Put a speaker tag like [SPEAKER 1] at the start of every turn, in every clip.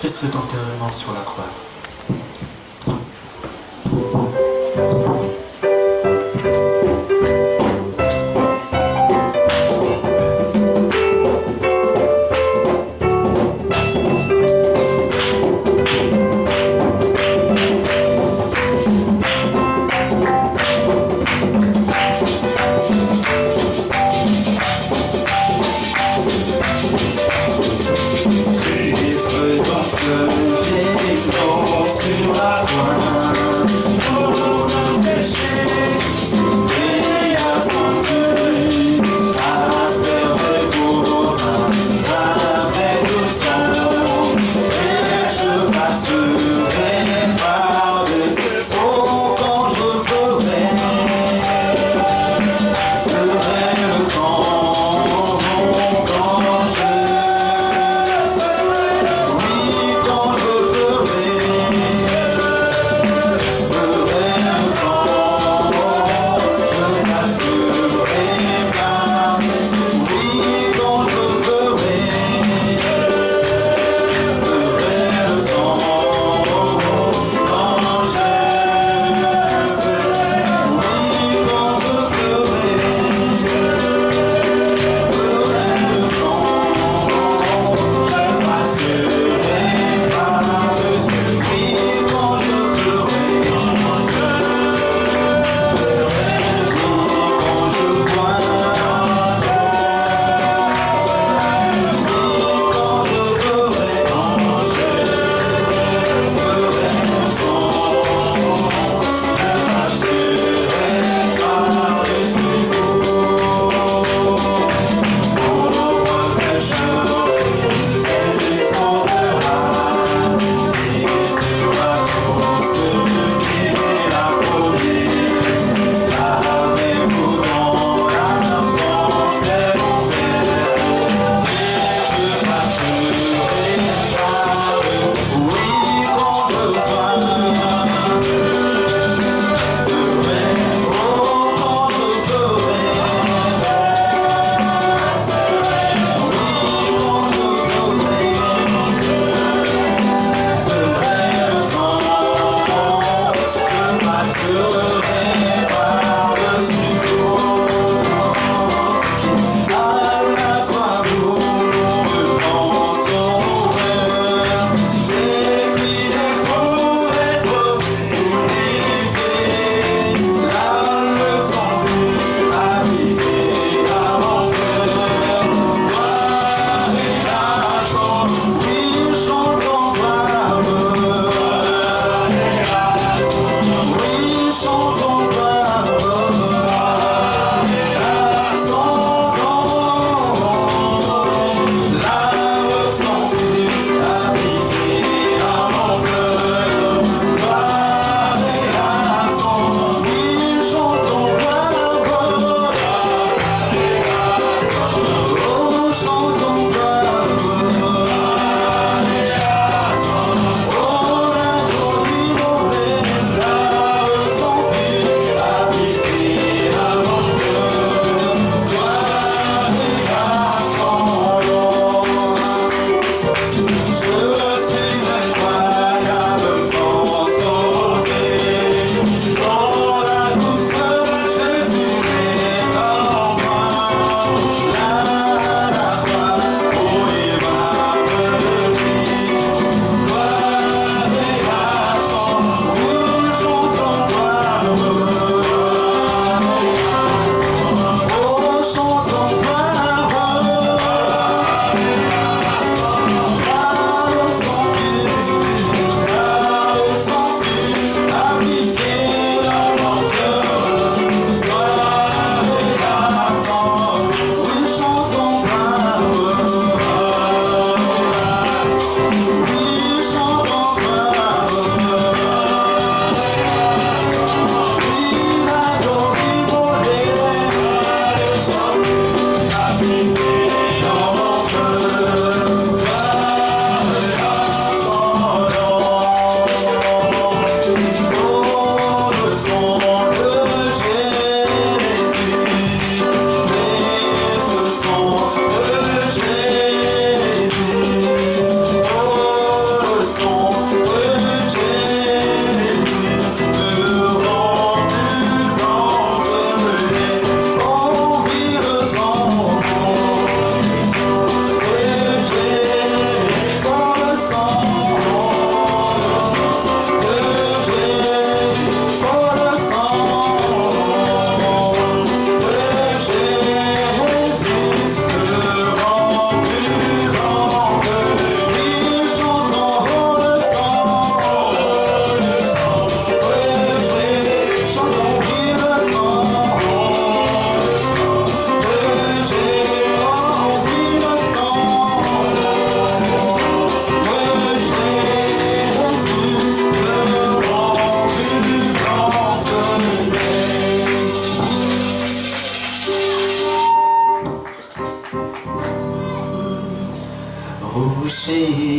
[SPEAKER 1] Laisserai ton terrement sur la croix. Please, don't let me go.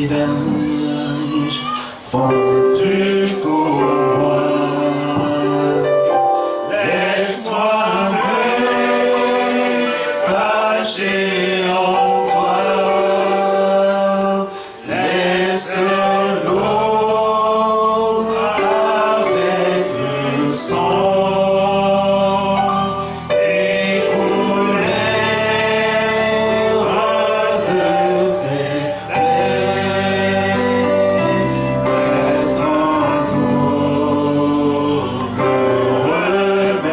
[SPEAKER 1] visage fondu pour moi. Laisse-moi me cacher en toi. Laisse l'eau avec le sang écouler de tes plaies. Tantôt le remède.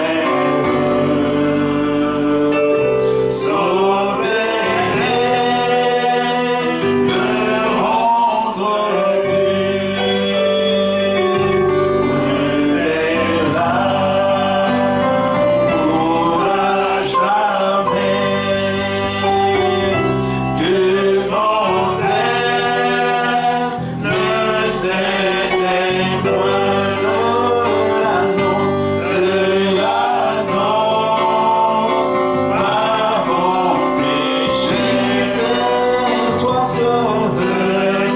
[SPEAKER 1] Sauver-les, me rendre pur. Brûler l'âme pour à jamais. Que mon zèle ne s'éteigne point. Cela n'ôte pas mon péché. C'est toi sauver,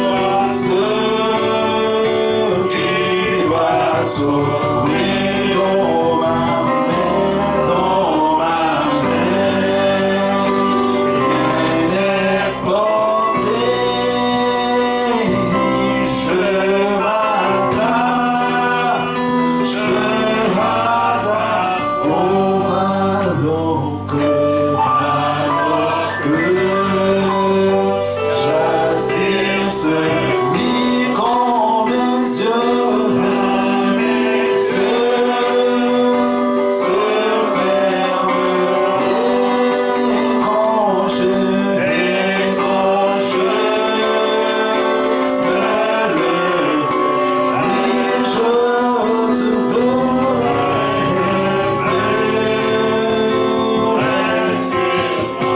[SPEAKER 1] seul qui doit sauver. Oh ma mère, rien n'est porté. Je m'attache au ballon que j'aspire celui quand mes yeux se ferment. Et quand je me lève, et je te veux.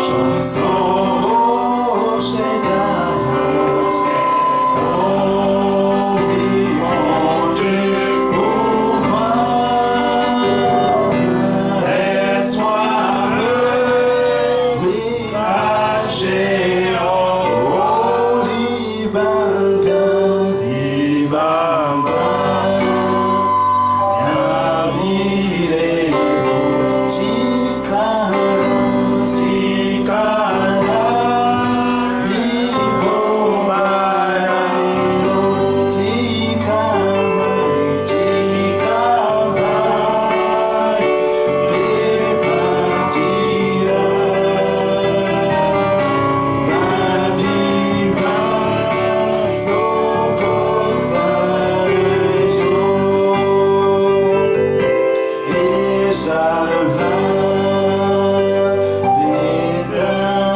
[SPEAKER 1] Chanson rocher d'Aïs, oh vivant Dieu pour moi. Laisse-moi me cacher au Libanga, Yabire Chikana, mi bombayo, Tikama, Bebadira, Babiba, Yobozayo, Ejalva, Bedakisi,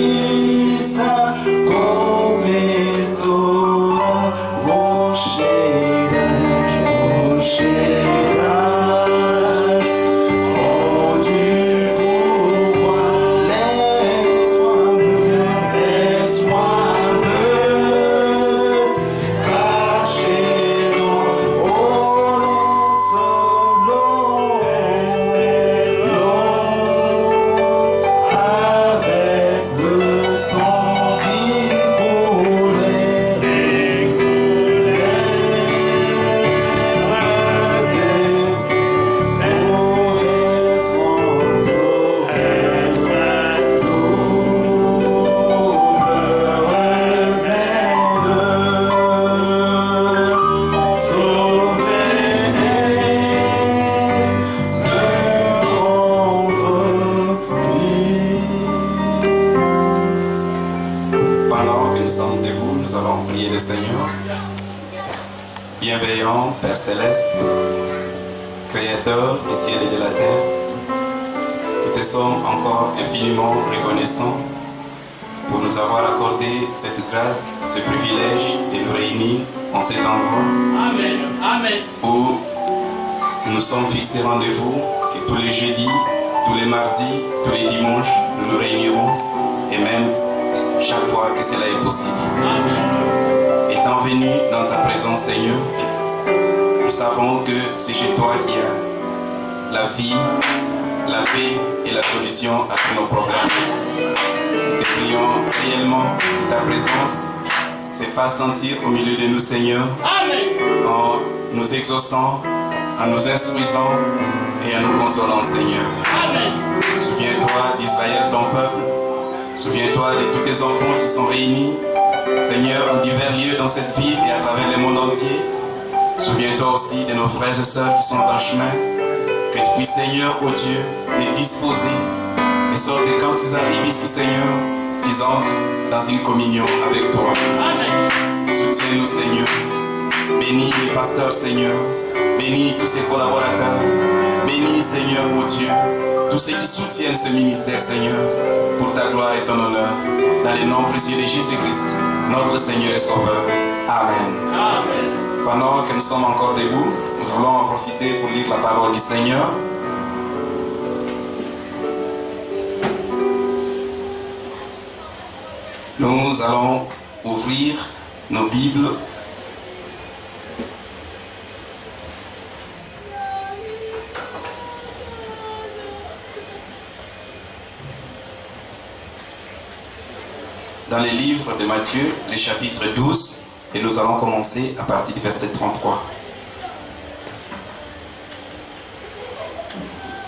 [SPEAKER 1] Kobikisa, Kobetora, Rocherage, fondu pour moi. Laisse-moi me cacher dans avec le sang qui coulait. Pendant que nous sommes debout, nous allons prier le Seigneur. Bienveillant Père Céleste, Créateur du ciel et de la terre, nous te sommes encore infiniment reconnaissants pour nous avoir accordé cette grâce, ce privilège de nous réunir en cet endroit.
[SPEAKER 2] Amen. Amen.
[SPEAKER 1] Où nous nous sommes fixés rendez-vous que tous les jeudis, tous les mardis, tous les dimanches, nous nous réunirons et même chaque fois que cela est possible.
[SPEAKER 2] Amen.
[SPEAKER 1] Étant venus dans ta présence, Seigneur, nous savons que c'est chez toi qu'il y a la vie, la paix et la solution à tous nos problèmes. Nous te prions réellement que ta présence se fasse sentir au milieu de nous, Seigneur, en nous exauçant, en nous instruisant et en nous consolant, Seigneur. Souviens-toi d'Israël, ton peuple. Souviens-toi de tous tes enfants qui sont réunis, Seigneur, en divers lieux dans cette ville et à travers le monde entier. Souviens-toi aussi de nos frères et sœurs qui sont en chemin. Que tu puisses, Seigneur, ô Dieu, les disposer, de sorte que quand ils arrivent ici, Seigneur, qu'ils entrent dans une communion avec toi. Soutiens-nous, Seigneur. Bénis les pasteurs, Seigneur. Bénis tous ces collaborateurs. Bénis, Seigneur, ô Dieu, tous ceux qui soutiennent ce ministère, Seigneur, pour ta gloire et ton honneur. Dans le nom précieux de Jésus-Christ, notre Seigneur et Sauveur. Amen. Amen. Pendant que nous sommes encore debout, nous voulons en profiter pour lire la parole du Seigneur. Nous allons ouvrir nos Bibles dans les livres de Matthieu, le chapitre 12, et nous allons commencer à partir du verset 33.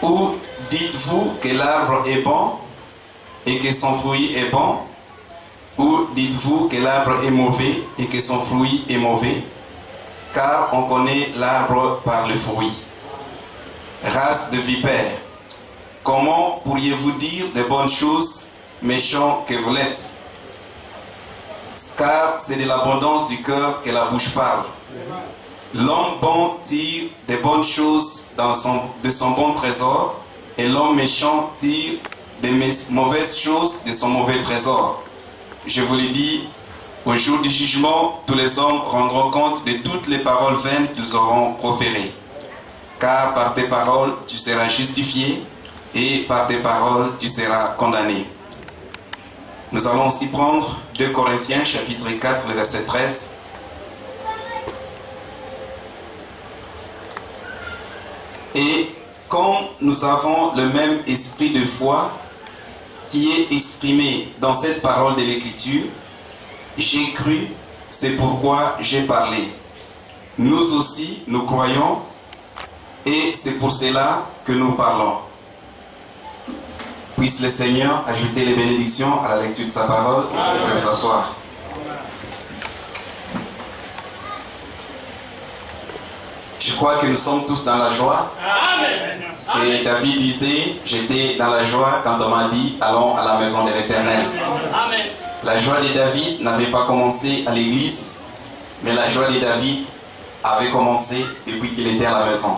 [SPEAKER 1] Ou dites-vous que l'arbre est bon et que son fruit est bon? Ou dites-vous que l'arbre est mauvais et que son fruit est mauvais? Car on connaît l'arbre par le fruit. Race de vipères, comment pourriez-vous dire de bonnes choses, méchants que vous l'êtes? Car c'est de l'abondance du cœur que la bouche parle. L'homme bon tire des bonnes choses de son bon trésor, et l'homme méchant tire des mauvaises choses de son mauvais trésor. Je vous l'ai dit, au jour du jugement, tous les hommes rendront compte de toutes les paroles vaines qu'ils auront proférées. Car par tes paroles, tu seras justifié, et par tes paroles, tu seras condamné. Nous allons aussi prendre 2 Corinthiens, chapitre 4, le verset 13. Et comme nous avons le même esprit de foi qui est exprimé dans cette parole de l'Écriture, j'ai cru, c'est pourquoi j'ai parlé. Nous aussi, nous croyons, et c'est pour cela que nous parlons. Puisse le Seigneur ajouter les bénédictions à la lecture de sa parole. Vous pouvez vous asseoir. Je crois que nous sommes tous dans la joie. Et David disait, j'étais dans la joie quand on m'a dit, allons à la maison de l'Éternel. La joie de David n'avait pas commencé à l'église, mais la joie de David avait commencé depuis qu'il était à la maison.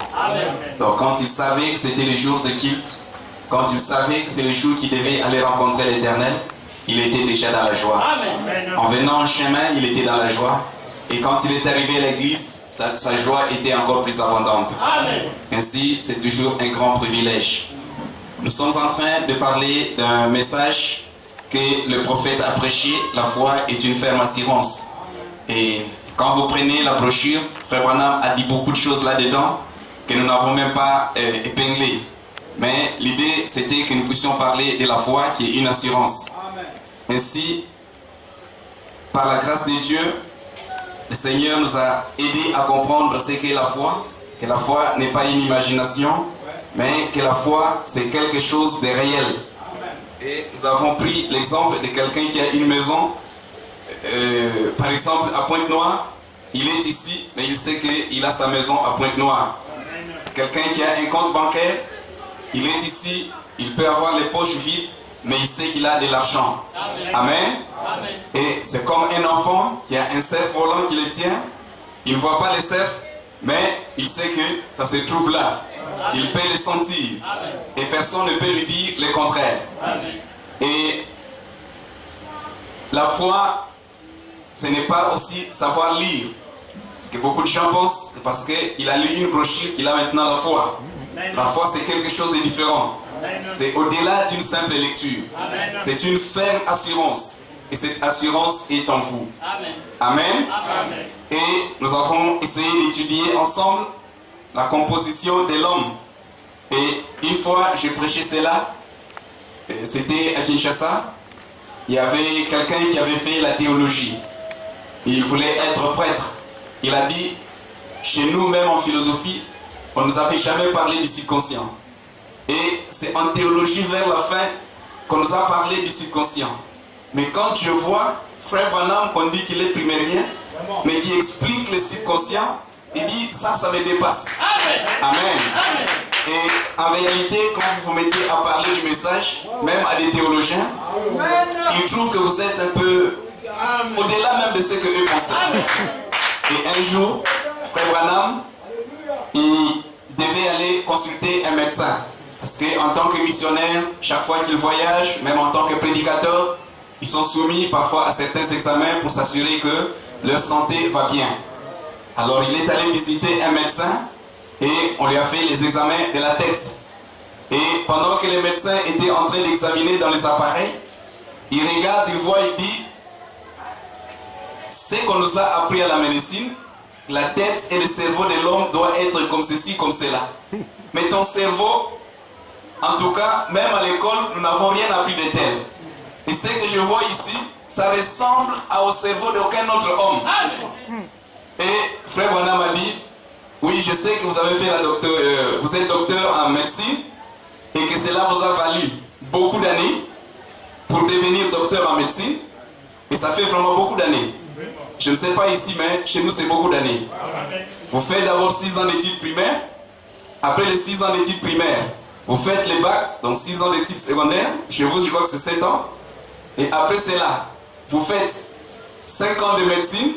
[SPEAKER 1] Donc quand il savait que c'était le jour de culte, quand il savait que c'est le jour qu'il devait aller rencontrer l'Éternel, il était déjà dans la joie. En venant en chemin, il était dans la joie. Et quand il est arrivé à l'église, sa joie était encore plus abondante. Ainsi, c'est toujours un grand privilège. Nous sommes en train de parler d'un message que le prophète a prêché. La foi est une ferme assurance. Et quand vous prenez la brochure, Frère Branham a dit beaucoup de choses là-dedans que nous n'avons même pas épinglées. Mais l'idée, c'était que nous puissions parler de la foi qui est une assurance. Ainsi, par la grâce de Dieu, le Seigneur nous a aidés à comprendre ce qu'est la foi. Que la foi n'est pas une imagination, mais que la foi, c'est quelque chose de réel. Et nous avons pris l'exemple de quelqu'un qui a une maison. Par exemple, à Pointe-Noire, il est ici, mais il sait qu'il a sa maison à Pointe-Noire. Quelqu'un qui a un compte bancaire, il est ici, il peut avoir les poches vides, mais il sait qu'il a de l'argent. Amen. Et c'est comme un enfant qui a un cerf volant qui le tient. Il ne voit pas le cerf, mais il sait que ça se trouve là. Il peut le sentir. Et personne ne peut lui dire le contraire. Et la foi, ce n'est pas aussi savoir lire. Ce que beaucoup de gens pensent, c'est parce qu'il a lu une brochure qu'il a maintenant la foi. La foi, c'est quelque chose de différent. C'est au-delà d'une simple lecture. C'est une ferme assurance. Et cette assurance est en vous. Amen. Et nous avons essayé d'étudier ensemble la composition de l'homme. Et une fois, je prêchais cela, c'était à Kinshasa. Il y avait quelqu'un qui avait fait la théologie. Il voulait être prêtre. Il a dit, chez nous même en philosophie, on ne nous avait jamais parlé du subconscient. Et c'est en théologie vers la fin qu'on nous a parlé du subconscient. Mais quand je vois Frère Branham qu'on dit qu'il est primérien, mais qui explique le subconscient, il dit ça me dépasse. Amen. Amen. Et en réalité, quand vous vous mettez à parler du message, même à des théologiens, ils trouvent que vous êtes un peu au-delà même de ce que eux pensaient. Et un jour, Frère Branham, il devait aller consulter un médecin. Parce qu'en tant que missionnaire, chaque fois qu'ils voyagent, même en tant que prédicateur, ils sont soumis parfois à certains examens pour s'assurer que leur santé va bien. Alors il est allé visiter un médecin et on lui a fait les examens de la tête. Et pendant que les médecins étaient en train d'examiner dans les appareils, il regarde, il voit, il dit, ce qu'on nous a appris à la médecine, la tête et le cerveau de l'homme doivent être comme ceci, comme cela. Mais ton cerveau, en tout cas, même à l'école, nous n'avons rien appris de tel. Et ce que je vois ici, ça ressemble au cerveau d'aucun autre homme. Et Frère Branham m'a dit, oui, je sais que vous avez fait vous êtes docteur en médecine et que cela vous a valu beaucoup d'années pour devenir docteur en médecine. Et ça fait vraiment beaucoup d'années. Je ne sais pas ici, mais chez nous, c'est beaucoup d'années. Vous faites d'abord 6 ans d'études primaires. Après les 6 ans d'études primaires, vous faites les bacs, donc 6 ans d'études secondaires. Chez vous, je crois que c'est 7 ans. Et après cela, vous faites 5 ans de médecine.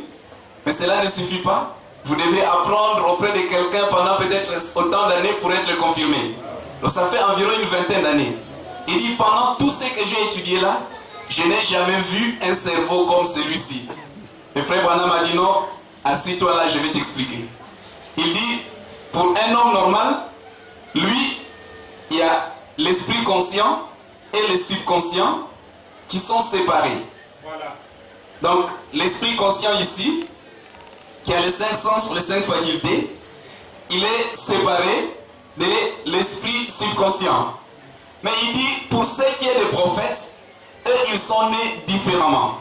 [SPEAKER 1] Mais cela ne suffit pas. Vous devez apprendre auprès de quelqu'un pendant peut-être autant d'années pour être confirmé. Donc ça fait environ une vingtaine d'années. Il dit, pendant tout ce que j'ai étudié là, je n'ai jamais vu un cerveau comme celui-ci. Et Frère Branham a dit, non, assis-toi là, je vais t'expliquer. Il dit, pour un homme normal, lui, il y a l'esprit conscient et le subconscient qui sont séparés. Voilà. Donc, l'esprit conscient ici, qui a les 5 sens, les 5 facultés, il est séparé de l'esprit subconscient. Mais il dit, pour ce qui est des prophètes, eux, ils sont nés différemment.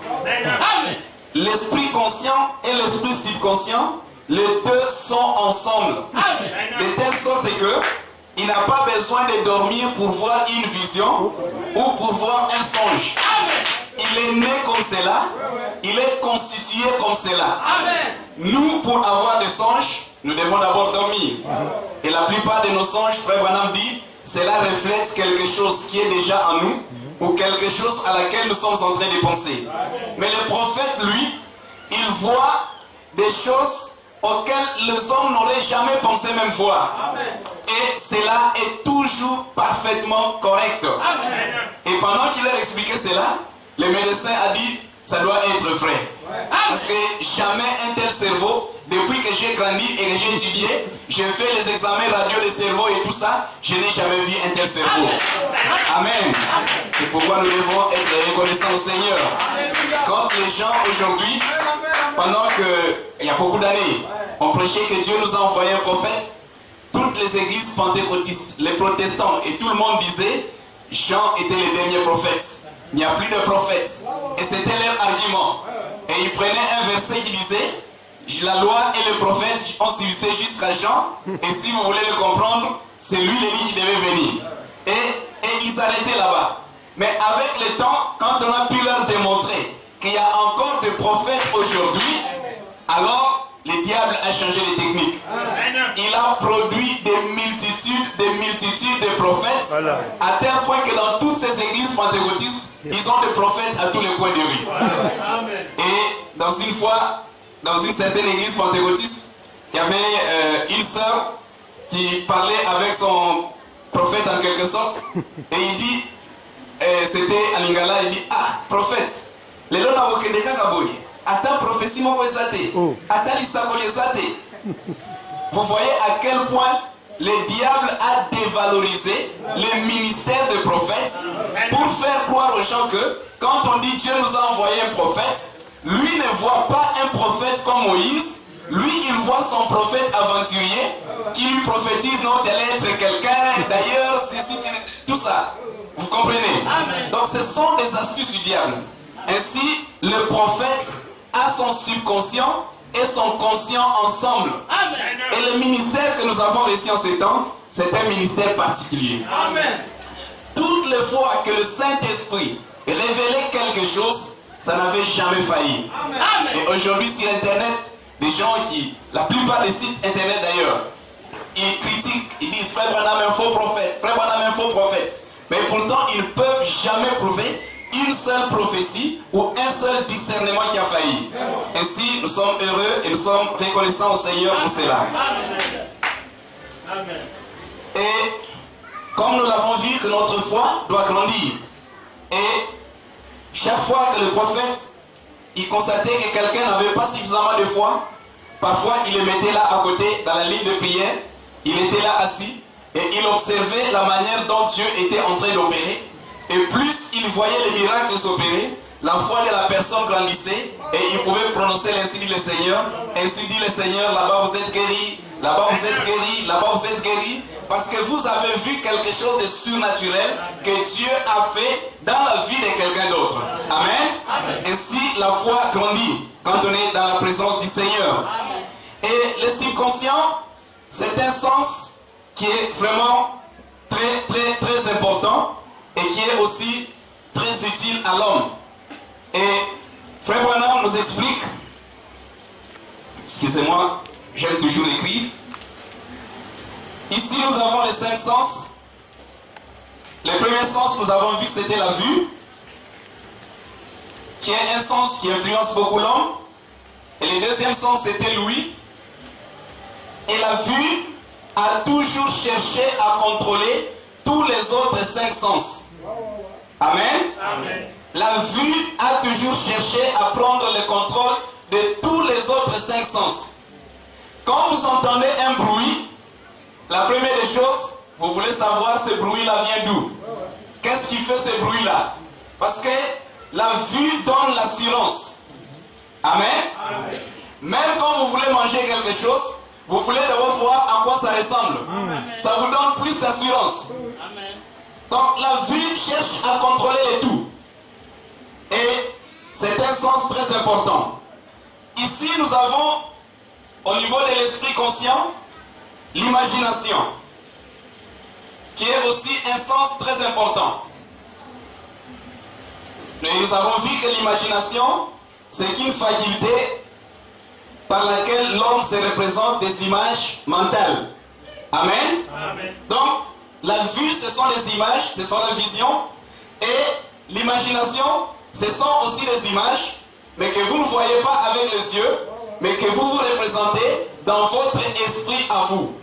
[SPEAKER 1] L'esprit conscient et l'esprit subconscient, les deux sont ensemble. De telle sorte que il n'a pas besoin de dormir pour voir une vision ou pour voir un songe. Il est né comme cela, il est constitué comme cela. Nous, pour avoir des songes, nous devons d'abord dormir. Et la plupart de nos songes, Frère Branham dit, cela reflète quelque chose qui est déjà en nous ou quelque chose à laquelle nous sommes en train de penser. Mais le prophète, lui, il voit des choses auxquelles les hommes n'auraient jamais pensé même voir. Et cela est toujours parfaitement correct. Et pendant qu'il a expliqué cela, le médecin a dit, ça doit être vrai. Parce que jamais un tel cerveau, depuis que j'ai grandi et que j'ai étudié, j'ai fait les examens radio de cerveau et tout ça, je n'ai jamais vu un tel cerveau. Amen. C'est pourquoi nous devons être reconnaissants au Seigneur. Quand les gens aujourd'hui, pendant qu'il y a beaucoup d'années, ont prêché que Dieu nous a envoyé un prophète, toutes les églises pentecôtistes, les protestants et tout le monde disait, Jean était le dernier prophète. Il n'y a plus de prophètes. Et c'était leur argument. Et ils prenaient un verset qui disait, la loi et le prophète ont subsisté jusqu'à Jean. Et si vous voulez le comprendre, c'est lui l'Élie qui devait venir. Et ils arrêtaient là-bas. Mais avec le temps, quand on a pu leur démontrer qu'il y a encore des prophètes aujourd'hui, alors le diable a changé les techniques. Il a produit des multitudes de prophètes, à tel point que dans toutes ces églises pentecôtistes, ils ont des prophètes à tous les coins de rue. Et dans une fois, dans une certaine église pentecôtiste, il y avait une sœur qui parlait avec son prophète en quelque sorte, et il dit, c'était à Lingala, il dit, ah, prophète, les lois n'ont aucun décagaboy. Attends, prophétie, mon attends, vous voyez à quel point le diable a dévalorisé le ministère de prophète pour faire croire aux gens que quand on dit Dieu nous a envoyé un prophète, lui ne voit pas un prophète comme Moïse Lui, il voit son prophète aventurier qui lui prophétise, non, tu allais être quelqu'un, d'ailleurs, tout ça. Vous comprenez? Amen. Donc ce sont des astuces du diable. Ainsi, le prophète a son subconscient et son conscient ensemble. Amen. Et le ministère que nous avons reçu en ces temps, c'est un ministère particulier. Amen. Toutes les fois que le Saint-Esprit révélait quelque chose, ça n'avait jamais failli. Amen. Et aujourd'hui sur Internet, des gens la plupart des sites Internet d'ailleurs, ils critiquent, ils disent Frère Branham est un faux prophète, Frère Branham est un faux prophète. Mais pourtant, ils ne peuvent jamais prouver une seule prophétie ou un seul discernement qui a failli. Ainsi, nous sommes heureux et nous sommes reconnaissants au Seigneur pour cela. Amen. Et comme nous l'avons vu, que notre foi doit grandir. Et chaque fois que le prophète il constatait que quelqu'un n'avait pas suffisamment de foi, parfois il le mettait là à côté, dans la ligne de prière, il était là assis, et il observait la manière dont Dieu était en train d'opérer. Et plus il voyait les miracles s'opérer, la foi de la personne grandissait, et il pouvait prononcer ainsi dit le Seigneur, ainsi dit le Seigneur, là-bas vous êtes guéris, là-bas vous êtes guéris, là-bas vous êtes guéris, parce que vous avez vu quelque chose de surnaturel que Dieu a fait dans la vie de quelqu'un d'autre. Amen. Amen. Ainsi, la foi grandit quand on est dans la présence du Seigneur. Amen. Et le subconscient, c'est un sens qui est vraiment très important et qui est aussi très utile à l'homme. Et Frère Branham nous explique, excusez-moi, j'aime toujours écrire. Ici, nous avons les 5 sens. Le premier sens, nous avons vu, c'était la vue, qui est un sens qui influence beaucoup l'homme. Et le deuxième sens, c'était l'ouïe. Et la vue a toujours cherché à contrôler tous les autres 5 sens. Amen. Amen. La vue a toujours cherché à prendre le contrôle de tous les autres 5 sens. Quand vous entendez un bruit, la première des choses, vous voulez savoir ce bruit-là vient d'où? Qu'est-ce qui fait ce bruit-là? Parce que la vue donne l'assurance. Amen. Amen. Même quand vous voulez manger quelque chose, vous voulez d'abord voir à quoi ça ressemble. Amen. Ça vous donne plus d'assurance. Amen. Donc la vue cherche à contrôler le tout. Et c'est un sens très important. Ici, nous avons, au niveau de l'esprit conscient, l'imagination, qui est aussi un sens très important. Et nous avons vu que l'imagination, c'est une faculté par laquelle l'homme se représente des images mentales. Amen. Amen. Donc, la vue, ce sont les images, ce sont la vision. Et l'imagination, ce sont aussi des images, mais que vous ne voyez pas avec les yeux, mais que vous vous représentez dans votre esprit à vous.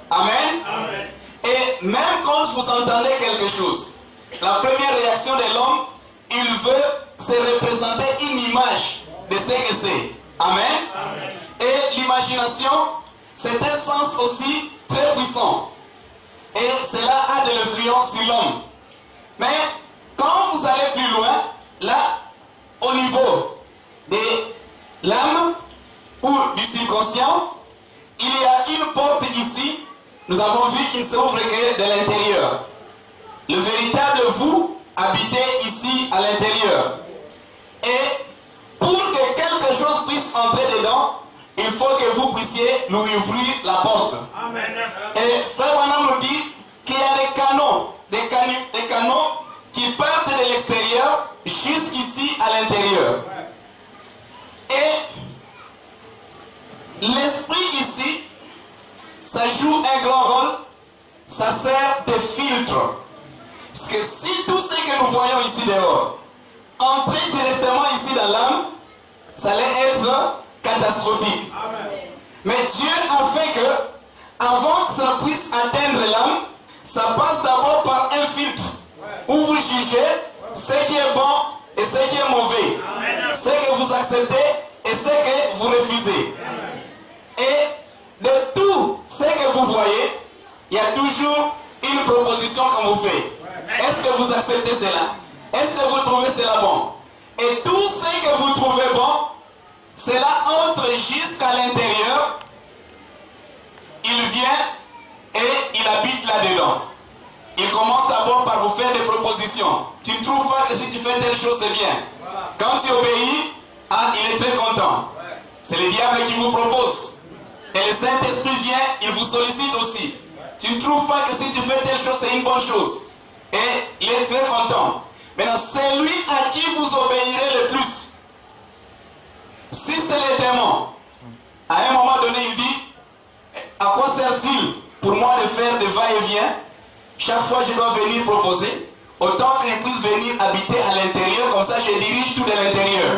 [SPEAKER 1] Amen. Amen. Et même quand vous entendez quelque chose, la première réaction de l'homme, il veut se représenter une image de ce que c'est. Amen. Amen. Et l'imagination, c'est un sens aussi très puissant. Et cela a de l'influence sur l'homme. Mais quand vous allez plus loin, là, au niveau de l'âme ou du subconscient, il y a une porte ici. Nous avons vu qu'il ne s'ouvre que de l'intérieur. Le véritable vous habitez ici à l'intérieur. Et pour que quelque chose puisse entrer dedans, il faut que vous puissiez lui ouvrir la porte. Amen. Et Frère Branham nous dit qu'il y a des canaux qui partent de l'extérieur jusqu'ici à l'intérieur. Et l'esprit ici, ça joue un grand rôle, ça sert de filtre. Parce que si tout ce que nous voyons ici dehors entrait directement ici dans l'âme, ça allait être catastrophique. Amen. Mais Dieu a fait que, avant que ça puisse atteindre l'âme, ça passe d'abord par un filtre où vous jugez ce qui est bon et ce qui est mauvais, Amen. Ce que vous acceptez et ce que vous refusez. Amen. Et de tout ce que vous voyez, il y a toujours une proposition qu'on vous fait. Est-ce que vous acceptez cela? Est-ce que vous trouvez cela bon? Et tout ce que vous trouvez bon, cela entre jusqu'à l'intérieur, il vient et il habite là-dedans. Il commence d'abord par vous faire des propositions. Tu ne trouves pas que si tu fais telle chose, c'est bien. Quand tu obéis, il est très content. C'est le diable qui vous propose. Et le Saint-Esprit vient, il vous sollicite aussi. Tu ne trouves pas que si tu fais telle chose, c'est une bonne chose. Et il est très content. Maintenant, c'est lui à qui vous obéirez le plus. Si c'est les démons, à un moment donné, il dit, à quoi sert-il pour moi de faire des va-et-vient? Chaque fois, je dois venir proposer. Autant qu'il puisse venir habiter à l'intérieur, comme ça, je dirige tout de l'intérieur.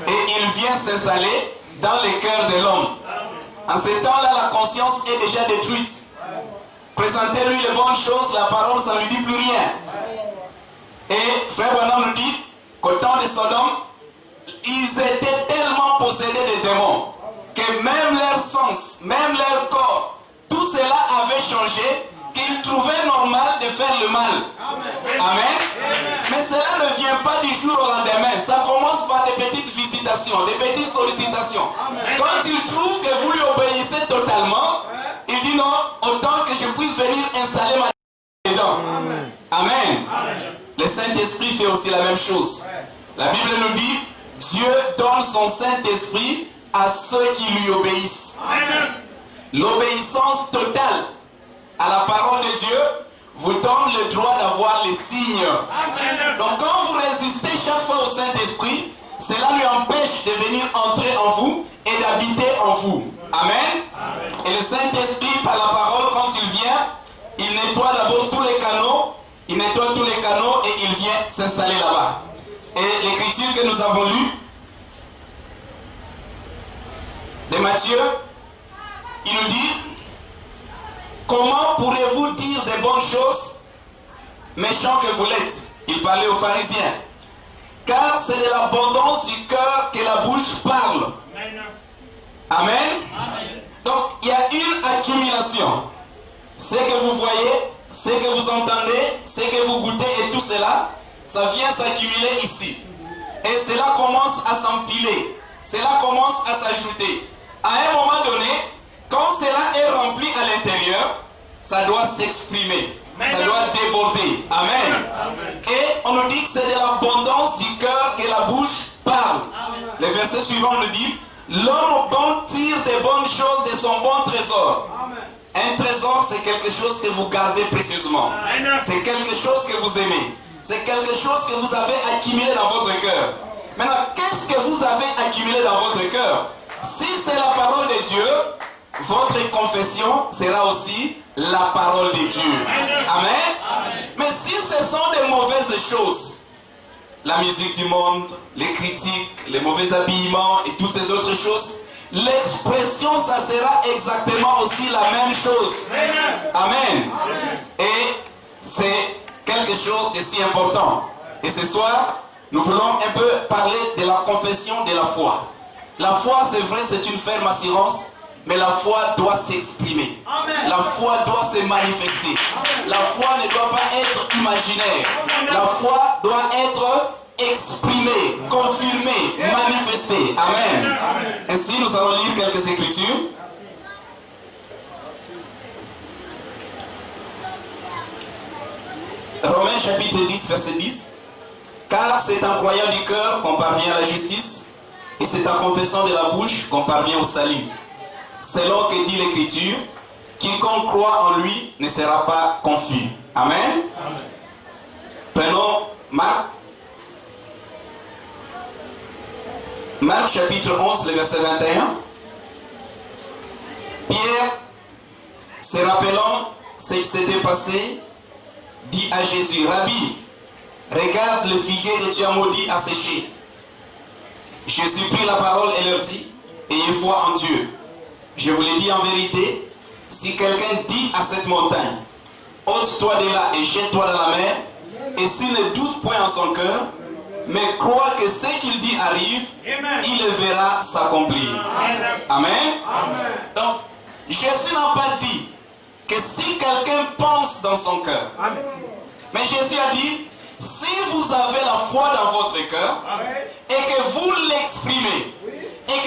[SPEAKER 1] Et il vient s'installer dans le cœur de l'homme. En ce temps-là, la conscience est déjà détruite. Présentez-lui les bonnes choses, la parole, ça ne lui dit plus rien. Et Frère Branham nous dit qu'au temps de Sodome, ils étaient tellement possédés des démons que même leur sens, même leur corps, tout cela avait changé, qu'ils trouvaient normal de faire le mal. Amen. Mais cela ne vient pas du jour au lendemain. Ça commence par des petites visitations, des petites sollicitations. Quand il trouve que vous lui obéissez totalement, il dit non, autant que je puisse venir installer ma dedans. Amen. Le Saint-Esprit fait aussi la même chose. La Bible nous dit, Dieu donne son Saint-Esprit à ceux qui lui obéissent. L'obéissance totale à la parole de Dieu vous donne le droit d'avoir les signes. Donc quand vous résistez chaque fois au Saint-Esprit, cela lui empêche de venir entrer en vous et d'habiter en vous. Amen. Et le Saint-Esprit, par la parole, quand il vient, il nettoie d'abord tous les canaux, il nettoie tous les canaux et il vient s'installer là-bas. Et l'écriture que nous avons lue de Matthieu, il nous dit, comment pourrez-vous dire des bonnes choses, méchants que vous l'êtes? Il parlait aux pharisiens. Car c'est de l'abondance du cœur que la bouche parle. Amen. Donc il y a une accumulation. Ce que vous voyez, ce que vous entendez, ce que vous goûtez et tout cela, ça vient s'accumuler ici. Et cela commence à s'empiler. Cela commence à s'ajouter. À un moment donné, quand cela est rempli à l'intérieur, ça doit s'exprimer. Ça doit déborder. Amen. Et on nous dit que c'est de l'abondance du cœur que la bouche parle. Le verset suivant nous dit, l'homme bon tire des bonnes choses de son bon trésor. Un trésor, c'est quelque chose que vous gardez précieusement. C'est quelque chose que vous aimez. C'est quelque chose que vous avez accumulé dans votre cœur. Maintenant, qu'est-ce que vous avez accumulé dans votre cœur? Si c'est la parole de Dieu, votre confession sera aussi la parole de Dieu. Amen. Mais si ce sont des mauvaises choses, la musique du monde, les critiques, les mauvais habillements et toutes ces autres choses, l'expression, ça sera exactement aussi la même chose. Amen. Et c'est quelque chose de si important. Et ce soir, nous voulons un peu parler de la confession de la foi. La foi, c'est vrai, c'est une ferme assurance, mais la foi doit s'exprimer. La foi doit se manifester. La foi ne doit pas être imaginaire. La foi doit être exprimée, confirmée, manifestée. Amen. Ainsi, nous allons lire quelques écritures. Romains chapitre 10, verset 10. Car c'est en croyant du cœur qu'on parvient à la justice, et c'est en confessant de la bouche qu'on parvient au salut. Selon que dit l'Écriture, quiconque croit en lui ne sera pas confus. Amen. Prenons Marc. Marc chapitre 11, le verset 21. Pierre, se rappelant ce qui s'était passé, dit à Jésus, Rabbi, regarde le figuier que tu as maudit a séché. Jésus prit la parole et leur dit, ayez foi en Dieu. Je vous l'ai dit en vérité, si quelqu'un dit à cette montagne, ôte-toi de là et jette-toi dans la mer, et s'il ne doute point en son cœur, mais croit que ce qu'il dit arrive, il le verra s'accomplir. Amen. Donc, Jésus n'a pas dit que si quelqu'un pense dans son cœur, mais Jésus a dit, si vous avez la foi dans votre cœur, et que vous l'exprimez, et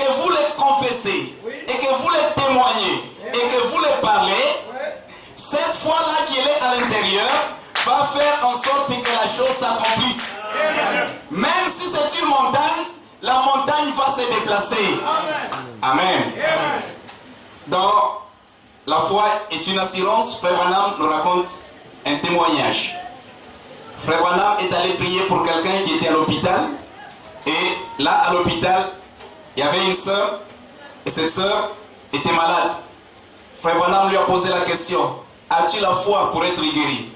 [SPEAKER 1] connaissez et que vous les témoignez et que vous les parlez, cette foi-là qui est à l'intérieur va faire en sorte que la chose s'accomplisse. Même si c'est une montagne, la montagne va se déplacer. Amen. Donc, la foi est une assurance. Frère Branham nous raconte un témoignage. Frère Branham est allé prier pour quelqu'un qui était à l'hôpital. Et là, à l'hôpital, il y avait une sœur. Et cette sœur était malade. Frère Branham lui a posé la question: as-tu la foi pour être guéri?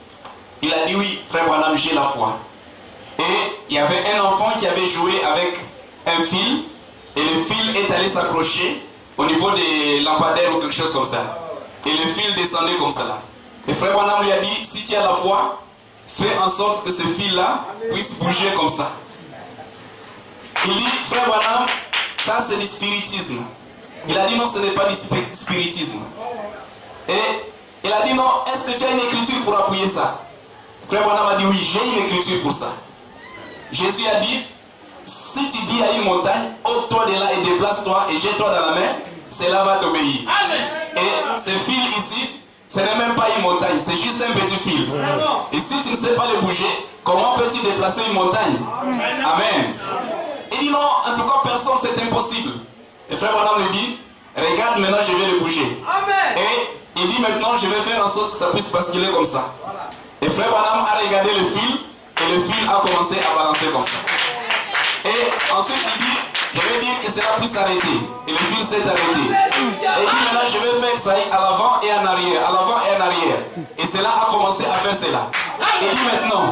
[SPEAKER 1] Il a dit oui, Frère Branham, j'ai la foi. Et il y avait un enfant qui avait joué avec un fil. Et le fil est allé s'accrocher au niveau des lampadaires ou quelque chose comme ça. Et le fil descendait comme ça. Et Frère Branham lui a dit: si tu as la foi, fais en sorte que ce fil-là puisse bouger comme ça. Il dit: Frère Branham, ça c'est du spiritisme. Il a dit: non, ce n'est pas du spiritisme. Et il a dit: non, est-ce que tu as une écriture pour appuyer ça? Frère Branham a dit: oui, j'ai une écriture pour ça. Jésus a dit: si tu dis à une montagne, ôte-toi de là et déplace-toi et jette-toi dans la mer, cela va t'obéir. Et ce fil ici, ce n'est même pas une montagne, c'est juste un petit fil. Et si tu ne sais pas le bouger, comment peux-tu déplacer une montagne? Amen. Il dit: non, en tout cas, personne, c'est impossible. Et Frère Branham lui dit: regarde, maintenant je vais le bouger. Et il dit: maintenant je vais faire en sorte que ça puisse basculer comme ça. Et Frère Branham a regardé le fil, et le fil a commencé à balancer comme ça. Et ensuite il dit: je vais dire que cela puisse s'arrêter. Et le fil s'est arrêté. Et il dit: maintenant je vais faire que ça aille à l'avant et en arrière, à l'avant et en arrière. Et cela a commencé à faire cela. Il dit: maintenant,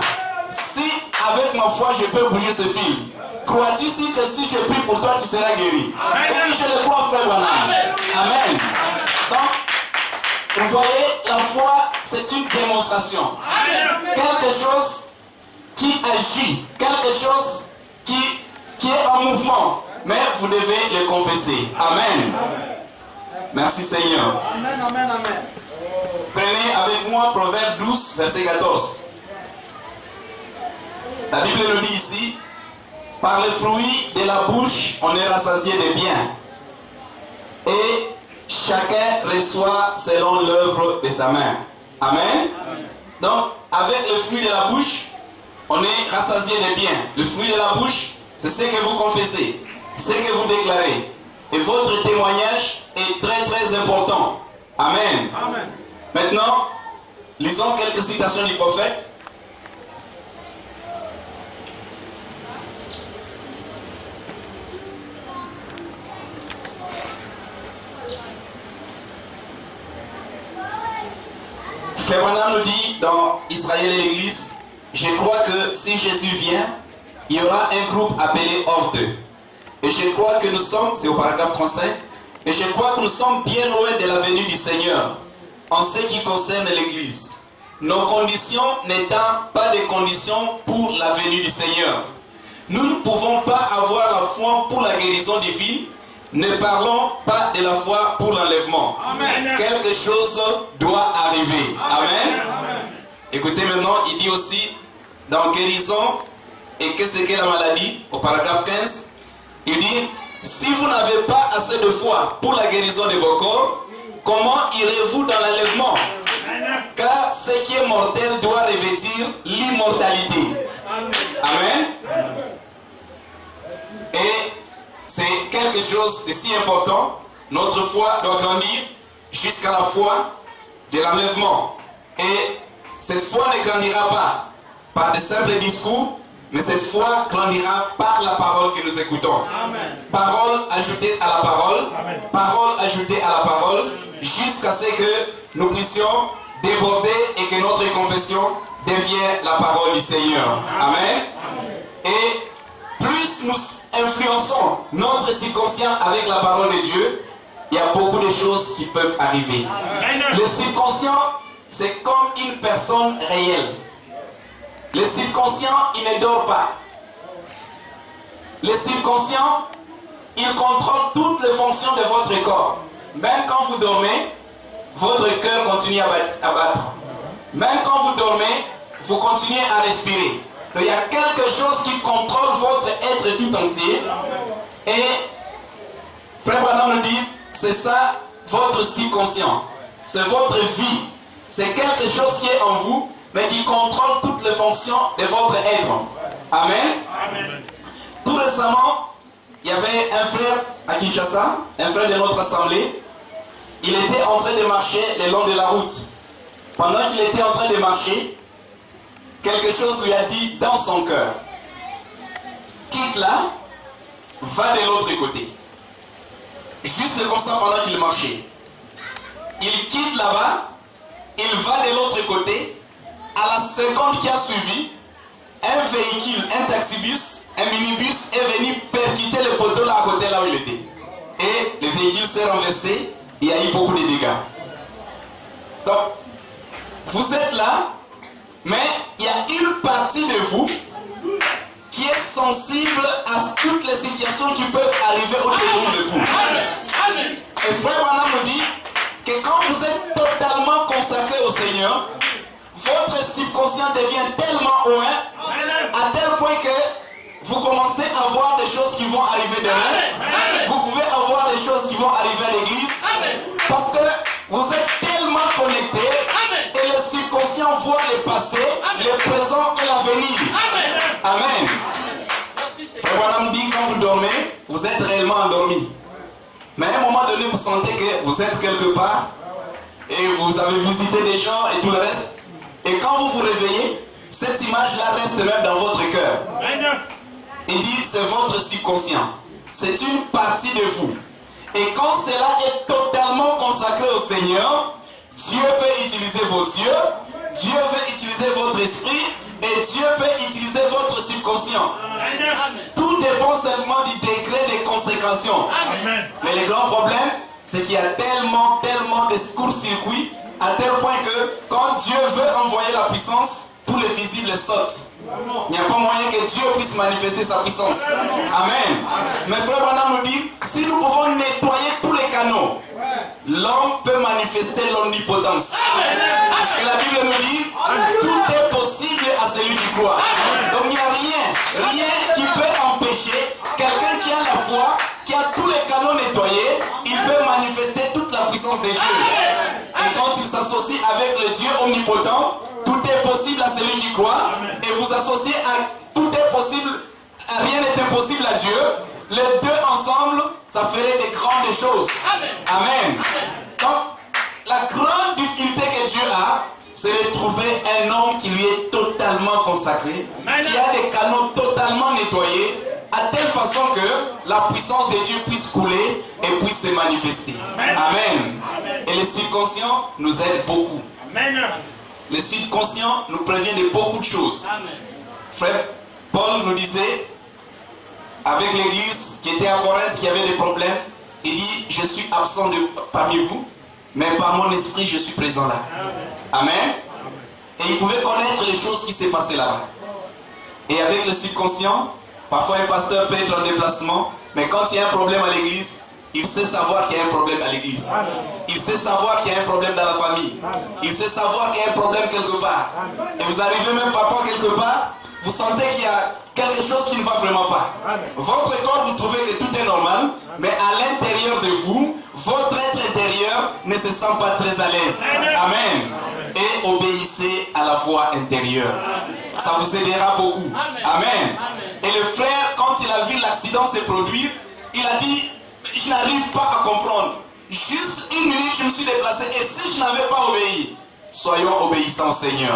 [SPEAKER 1] si avec ma foi je peux bouger ce fil, crois-tu que si je prie pour toi tu seras guéri? Et dit: je le crois, Frère Branham. Amen. Donc, vous voyez, la foi c'est une démonstration. Quelque chose qui agit, quelque chose qui est en mouvement, mais vous devez le confesser. Amen. Merci Seigneur.
[SPEAKER 2] Amen, amen, amen.
[SPEAKER 1] Prenez avec moi Proverbe 12, verset 14. La Bible nous dit ici: par les fruits de la bouche, on est rassasié de bien. Et chacun reçoit selon l'œuvre de sa main. Amen. Donc, avec le fruit de la bouche, on est rassasié de bien. Le fruit de la bouche, c'est ce que vous confessez, ce que vous déclarez. Et votre témoignage est très très important. Amen.
[SPEAKER 2] Amen.
[SPEAKER 1] Maintenant, lisons quelques citations du prophète. Frère Branham nous dit dans Israël et l'Église: je crois que si Jésus vient, il y aura un groupe appelé hors d'eux. Et je crois que nous sommes, c'est au paragraphe 35, et je crois que nous sommes bien loin de la venue du Seigneur en ce qui concerne l'Église. Nos conditions n'étant pas des conditions pour la venue du Seigneur. Nous ne pouvons pas avoir la foi pour la guérison divine. Ne parlons pas de la foi pour l'enlèvement. Quelque chose doit arriver. Amen. Amen. Écoutez maintenant, il dit aussi dans guérison et qu'est-ce qu'est la maladie, au paragraphe 15, il dit: si vous n'avez pas assez de foi pour la guérison de vos corps, comment irez-vous dans l'enlèvement? Car ce qui est mortel doit revêtir l'immortalité. Amen. Et c'est quelque chose de si important. Notre foi doit grandir jusqu'à la foi de l'enlèvement. Et cette foi ne grandira pas par de simples discours, mais cette foi grandira par la parole que nous écoutons. Amen. Parole ajoutée à la parole, amen. Parole ajoutée à la parole, jusqu'à ce que nous puissions déborder et que notre confession devienne la parole du Seigneur. Amen. Amen. Et plus nous influençons notre subconscient avec la parole de Dieu, il y a beaucoup de choses qui peuvent arriver. Amen. Le subconscient, c'est comme une personne réelle. Le subconscient, il ne dort pas. Le subconscient, il contrôle toutes les fonctions de votre corps. Même quand vous dormez, votre cœur continue à battre. Même quand vous dormez, vous continuez à respirer. Donc, il y a quelque chose qui contrôle votre être tout entier. Et Frère Branham nous dit, c'est ça votre subconscient. C'est votre vie. C'est quelque chose qui est en vous, mais qui contrôle toutes les fonctions de votre être. Amen. Amen. Tout récemment, il y avait un frère à Kinshasa, un frère de notre assemblée. Il était en train de marcher le long de la route. Pendant qu'il était en train de marcher, quelque chose lui a dit dans son cœur. Quitte là, va de l'autre côté. Juste comme ça pendant qu'il marchait. Il quitte là-bas, il va de l'autre côté. À la seconde qui a suivi, un véhicule, un taxibus, un minibus est venu percuter le poteau là à côté là où il était. Et le véhicule s'est renversé, il y a eu beaucoup de dégâts. Donc, vous êtes là, mais il y a une partie de vous qui est sensible à toutes les situations qui peuvent arriver autour de vous. Et Frère Branham nous dit que quand vous êtes totalement consacré au Seigneur, votre subconscient devient tellement loin, à tel point que vous commencez à voir des choses qui vont arriver demain. Vous pouvez avoir des choses qui vont arriver à l'église, parce que vous êtes tellement connecté et le subconscient voit le passé, le présent et l'avenir. Amen. Frère Branham dit, quand vous dormez, vous êtes réellement endormi. Mais à un moment donné, vous sentez que vous êtes quelque part et vous avez visité des gens et tout le reste. Et quand vous vous réveillez, cette image-là reste même dans votre cœur. Il dit, c'est votre subconscient. C'est une partie de vous. Et quand cela est totalement consacré au Seigneur, Dieu peut utiliser vos yeux, Dieu veut utiliser votre esprit, et Dieu peut utiliser votre subconscient. Tout dépend seulement du degré de consécration. Mais le grand problème, c'est qu'il y a tellement de court-circuits, à tel point que quand Dieu veut envoyer la puissance, tous les visibles sautent. Il n'y a pas moyen que Dieu puisse manifester sa puissance. Amen. Mais Frère Branham nous dit, si nous pouvons nettoyer tous les canaux, l'homme peut manifester l'omnipotence. Parce que la Bible nous dit, tout est possible à celui qui croit. Donc il n'y a rien qui peut empêcher quelqu'un qui a la foi, qui a tous les canaux nettoyés, il peut manifester toute la puissance de Dieu. Et quand il s'associe avec le Dieu omnipotent, tout est possible à celui qui croit. Et vous associez à tout est possible, rien n'est impossible à Dieu. Les deux ensemble, ça ferait des grandes choses. Amen. Donc, la grande difficulté que Dieu a, c'est de trouver un homme qui lui est totalement consacré, qui a des canaux totalement nettoyés, à telle façon que la puissance de Dieu puisse couler et puisse se manifester. Amen. Et le subconscient nous aide beaucoup. Le subconscient nous prévient de beaucoup de choses. Frère Paul nous disait, avec l'église qui était à Corinthe, qui avait des problèmes, il dit, je suis absent parmi vous, mais par mon esprit, je suis présent là. Amen. Et il pouvait connaître les choses qui s'est passées là-bas. Et avec le subconscient, parfois un pasteur peut être en déplacement, mais quand il y a un problème à l'église, il sait savoir qu'il y a un problème à l'église. Il sait savoir qu'il y a un problème dans la famille. Il sait savoir qu'il y a un problème quelque part. Et vous arrivez même parfois quelque part, vous sentez qu'il y a quelque chose qui ne va vraiment pas. Votre corps, vous trouvez que tout est normal, mais à l'intérieur de vous, votre être intérieur ne se sent pas très à l'aise. Amen. Et obéissez à la voix intérieure. Ça vous aidera beaucoup. Amen. Et le frère, quand il a vu l'accident se produire, il a dit, je n'arrive pas à comprendre. Juste une minute, je me suis déplacé. Et si je n'avais pas obéi, soyons obéissants au Seigneur.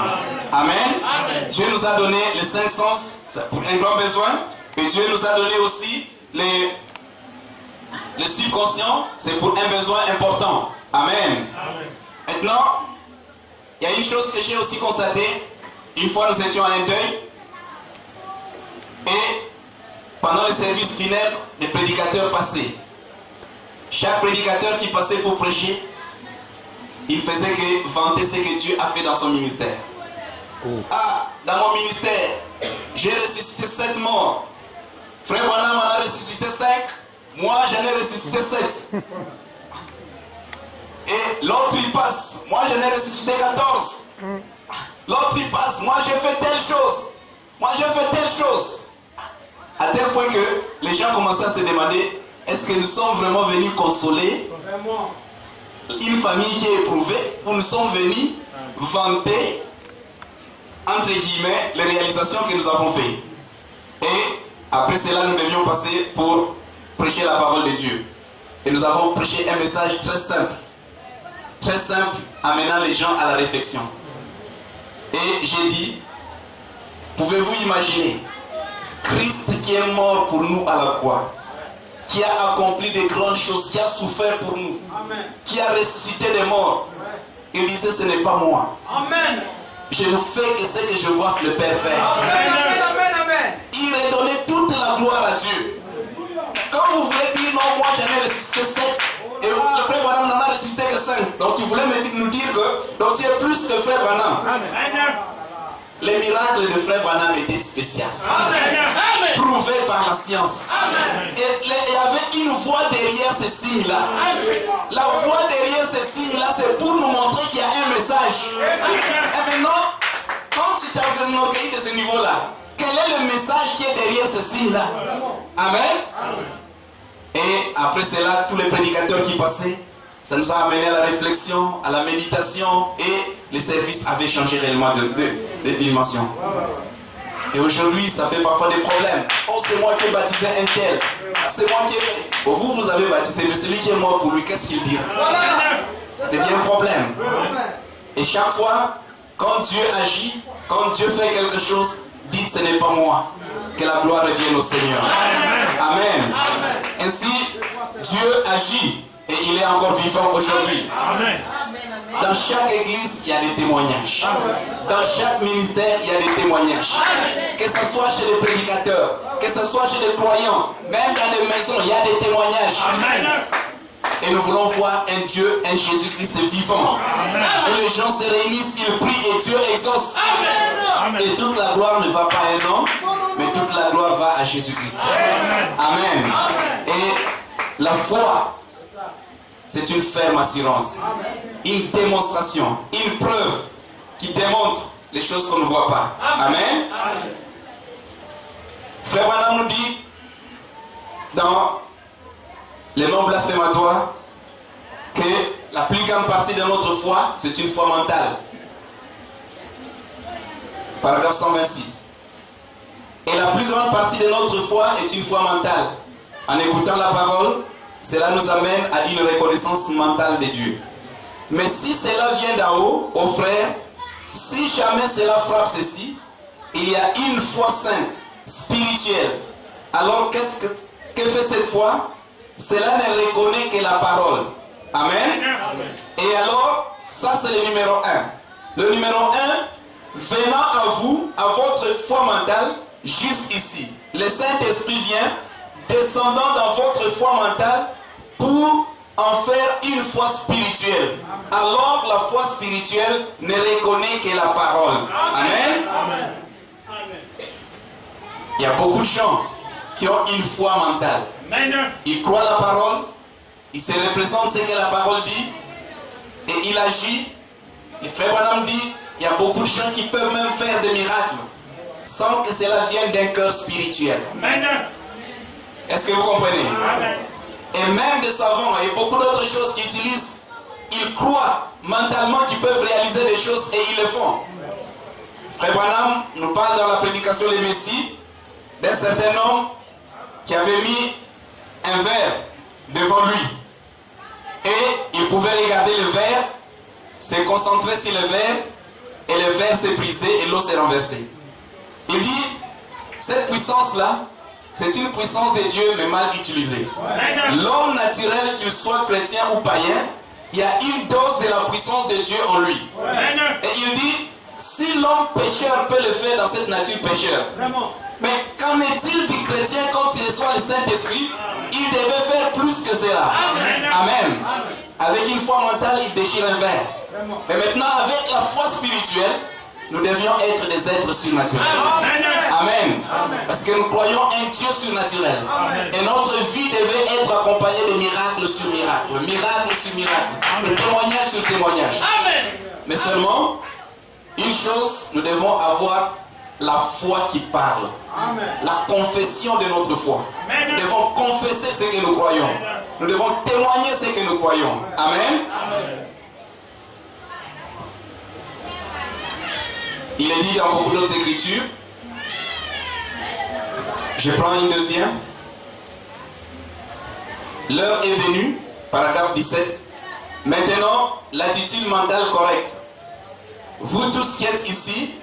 [SPEAKER 1] Amen. Amen. Dieu nous a donné les 5 sens pour un grand besoin. Et Dieu nous a donné aussi les subconscients. C'est pour un besoin important. Amen. Amen. Maintenant, il y a une chose que j'ai aussi constatée. Une fois, nous étions à un deuil. Et pendant le service funèbre, les prédicateurs passaient. Chaque prédicateur qui passait pour prêcher, il faisait que vanter ce que Dieu a fait dans son ministère. Ah, dans mon ministère, j'ai ressuscité 7 morts. Frère Branham en a ressuscité 5. Moi, j'en ai ressuscité 7. Et l'autre, il passe. Moi, j'en ai ressuscité 14. L'autre, il passe. Moi, j'ai fait telle chose. Moi, j'ai fait telle chose. À tel point que les gens commençaient à se demander, Est-ce que nous sommes vraiment venus consoler une famille qui est éprouvée, ou nous sommes venus vanter, entre guillemets, les réalisations que nous avons faites? Et après cela, nous devions passer pour prêcher la parole de Dieu. Et nous avons prêché un message très simple, amenant les gens à la réflexion. Et j'ai dit, pouvez-vous imaginer Christ qui est mort pour nous à la croix, qui a accompli de grandes choses, qui a souffert pour nous, qui a ressuscité des morts. Il disait, ce n'est pas moi. Amen. Je ne fais que ce que je vois le Père faire. Amen. Il redonnait toute la gloire à Dieu. Quand vous voulez dire, non, moi j'en ai ressuscité 7, et le frère Branham n'en a ressuscité que 5. Donc tu voulais nous dire que donc tu es plus que frère Branham. Amen. Les miracles de frère Branham étaient spéciaux. Prouvés par la science. Amen. Et il y avait une voix derrière ces signes-là. La voix derrière ces signes-là, c'est pour nous montrer qu'il y a un message. Et maintenant, quand tu t'organises de ce niveau-là, quel est le message qui est derrière ce signe-là? Amen. Et après cela, tous les prédicateurs qui passaient, ça nous a amené à la réflexion, à la méditation, et les services avaient changé réellement de dimension. Et aujourd'hui, ça fait parfois des problèmes. Oh, c'est moi qui ai baptisé un tel. Ah, c'est moi qui ai fait. Oh, vous avez baptisé, mais celui qui est mort pour lui, qu'est-ce qu'il dira? Ça devient un problème. Et chaque fois, quand Dieu agit, quand Dieu fait quelque chose, dites, ce n'est pas moi. Que la gloire revienne au Seigneur. Amen. Ainsi, Dieu agit et il est encore vivant aujourd'hui. Dans chaque église, il y a des témoignages. Dans chaque ministère, il y a des témoignages. Que ce soit chez les prédicateurs, que ce soit chez les croyants, même dans les maisons, il y a des témoignages. Et nous voulons voir un Dieu, un Jésus-Christ vivant. Où les gens se réunissent, ils prient et Dieu exauce. Et toute la gloire ne va pas à un homme, mais toute la gloire va à Jésus-Christ. Amen. Et la foi, c'est une ferme assurance, une démonstration, une preuve qui démontre les choses qu'on ne voit pas. Amen. Frère Branham nous dit dans les noms blasphématoires que la plus grande partie de notre foi, c'est une foi mentale. Paragraphe 126. Et la plus grande partie de notre foi est une foi mentale. En écoutant la parole, cela nous amène à une reconnaissance mentale de Dieu. Mais si cela vient d'en haut, aux frères, si jamais cela frappe ceci, il y a une foi sainte, spirituelle. Alors que fait cette foi? Cela ne reconnaît que la parole. Amen. Et alors, ça c'est le numéro 1. Le numéro 1, venant à vous, à votre foi mentale, juste ici. Le Saint-Esprit vient, descendant dans votre foi mentale pour en faire une foi spirituelle. Alors la foi spirituelle ne reconnaît que la parole. Amen. Il y a beaucoup de gens qui ont une foi mentale. Ils croient la parole, ils se représentent ce que la parole dit et il agit. Et Frère Branham dit, il y a beaucoup de gens qui peuvent même faire des miracles sans que cela vienne d'un cœur spirituel. Est-ce que vous comprenez? Et même des savants et beaucoup d'autres choses qu'ils utilisent, ils croient mentalement qu'ils peuvent réaliser des choses et ils le font. Frère Branham nous parle dans la prédication du Messie d'un certain homme qui avait mis un verre devant lui. Et il pouvait regarder le verre, se concentrer sur le verre, et le verre s'est brisé et l'eau s'est renversée. Il dit, cette puissance-là, c'est une puissance de Dieu mais mal utilisée. L'homme naturel, qu'il soit chrétien ou païen, il y a une dose de la puissance de Dieu en lui. Et il dit, si l'homme pécheur peut le faire dans cette nature pécheur, mais qu'en est-il du chrétien quand il reçoit le Saint-Esprit? Il devait faire plus que cela. Amen. Avec une foi mentale, il déchire un verre. Mais maintenant, avec la foi spirituelle, nous devions être des êtres surnaturels. Amen. Parce que nous croyons un Dieu surnaturel. Et notre vie devait être accompagnée de miracles sur miracles. Miracle sur miracle. De témoignage sur témoignage. Mais seulement, une chose, nous devons avoir la foi qui parle. Amen. La confession de notre foi. Amen. Nous devons confesser ce que nous croyons. Amen. Nous devons témoigner ce que nous croyons. Amen. Amen. Il est dit dans beaucoup d'autres écritures. Je prends une deuxième. L'heure est venue, paragraphe 17. Maintenant, l'attitude mentale correcte. Vous tous qui êtes ici,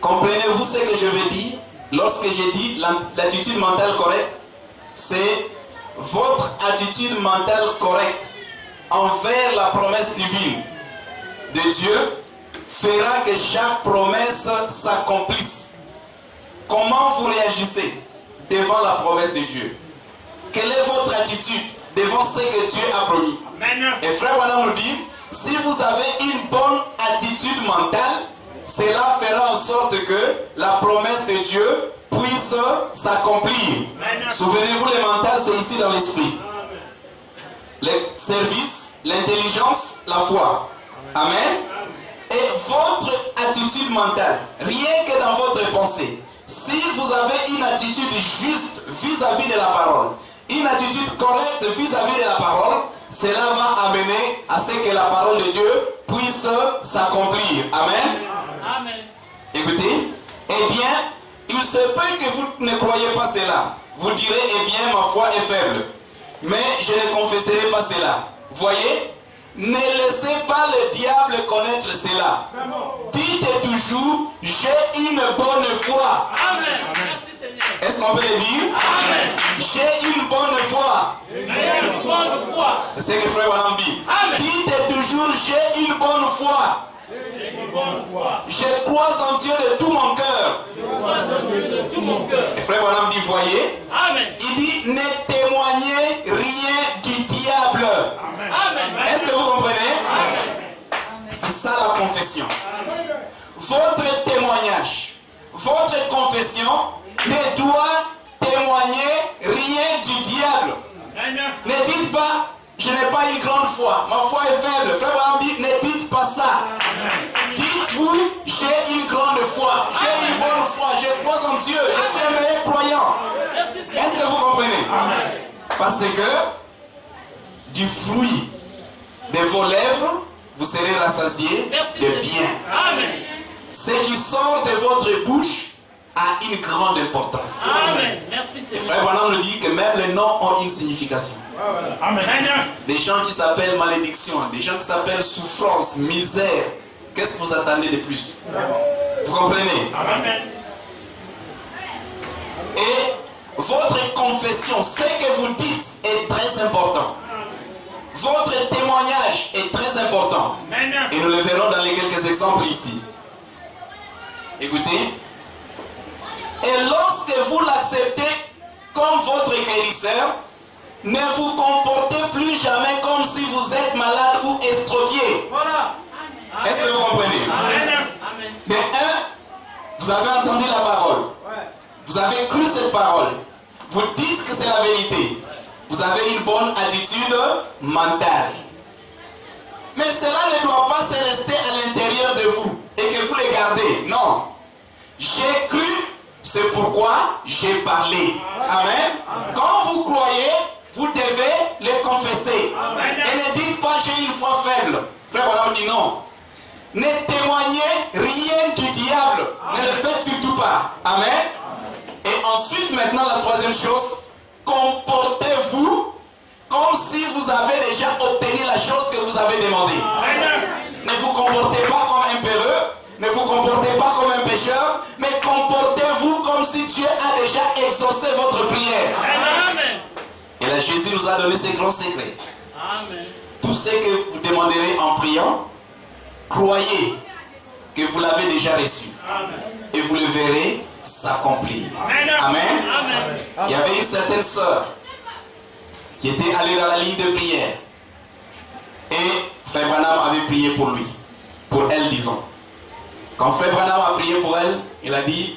[SPEAKER 1] comprenez-vous ce que je veux dire lorsque j'ai dit l'attitude mentale correcte? C'est votre attitude mentale correcte envers la promesse divine de Dieu fera que chaque promesse s'accomplisse. Comment vous réagissez devant la promesse de Dieu? Quelle est votre attitude devant ce que Dieu a promis? Amen. Et frère Branham nous dit, si vous avez une bonne attitude mentale, cela fera en sorte que la promesse de Dieu puisse s'accomplir. Souvenez-vous, le mental, c'est ici dans l'esprit. Le service, l'intelligence, la foi. Amen. Et votre attitude mentale, rien que dans votre pensée, si vous avez une attitude juste vis-à-vis de la parole, une attitude correcte vis-à-vis de la parole, cela va amener à ce que la parole de Dieu puisse s'accomplir. Amen. Amen. Écoutez, eh bien, il se peut que vous ne croyez pas cela. Vous direz, eh bien, ma foi est faible. Mais je ne confesserai pas cela. Voyez, ne laissez pas le diable connaître cela. Dites toujours, j'ai une bonne foi. Amen. Merci Seigneur. Est-ce qu'on peut le dire? Amen. J'ai une bonne foi. J'ai une bonne foi. C'est ce que frère Branham dit. Amen. Dites toujours, j'ai une bonne foi. Je crois en Dieu de tout mon cœur. Et frère Branham dit, voyez, amen. Il dit, ne témoignez rien du diable. Est-ce que vous comprenez? C'est ça la confession. Amen. Votre témoignage, votre confession ne doit témoigner rien du diable. Amen. Ne dites pas, je n'ai pas une grande foi, ma foi est faible. Frère Branham dit, ne dites pas ça. Dites-vous, j'ai une grande foi, j'ai une bonne foi, je crois en Dieu, je suis un meilleur croyant. Est-ce que vous comprenez? Parce que du fruit de vos lèvres, vous serez rassasiés de bien. Ce qui sort de votre bouche a une grande importance. Amen. Merci Seigneur. Frère Branham nous dit que même les noms ont une signification. Amen. Des gens qui s'appellent malédiction, des gens qui s'appellent souffrance, misère. Qu'est-ce que vous attendez de plus? Vous comprenez? Amen. Et votre confession, ce que vous dites est très important. Votre témoignage est très important. Et nous le verrons dans les quelques exemples ici. Écoutez. Et lorsque vous l'acceptez comme votre guérisseur, ne vous comportez plus jamais comme si vous êtes malade ou estropié. Voilà. Est-ce que vous comprenez? Amen. Mais vous avez entendu la parole. Vous avez cru cette parole. Vous dites que c'est la vérité. Vous avez une bonne attitude mentale. Mais cela ne doit pas se rester à l'intérieur de vous et que vous le gardez. Non. J'ai cru, c'est pourquoi j'ai parlé. Amen. Quand vous croyez, vous devez le confesser. Amen. Et ne dites pas j'ai une foi faible. Frère Branham dit non. Ne témoignez rien du diable. Amen. Ne le faites surtout pas. Amen. Et ensuite, maintenant, la troisième chose, comportez-vous comme si vous avez déjà obtenu la chose que vous avez demandé. Amen. Ne vous comportez pas comme un peureux, ne vous comportez pas comme un pécheur, mais comportez-vous comme si Dieu a déjà exaucé votre prière. Amen. Et là, Jésus nous a donné ces grands secrets. Amen. Tout ce que vous demanderez en priant, croyez que vous l'avez déjà reçu. Amen. Et vous le verrez s'accomplir. Amen. Amen. Il y avait une certaine sœur qui était allée dans la ligne de prière. Et Frère Branham avait prié pour lui. Pour elle, disons. Quand Frère Branham a prié pour elle, il a dit,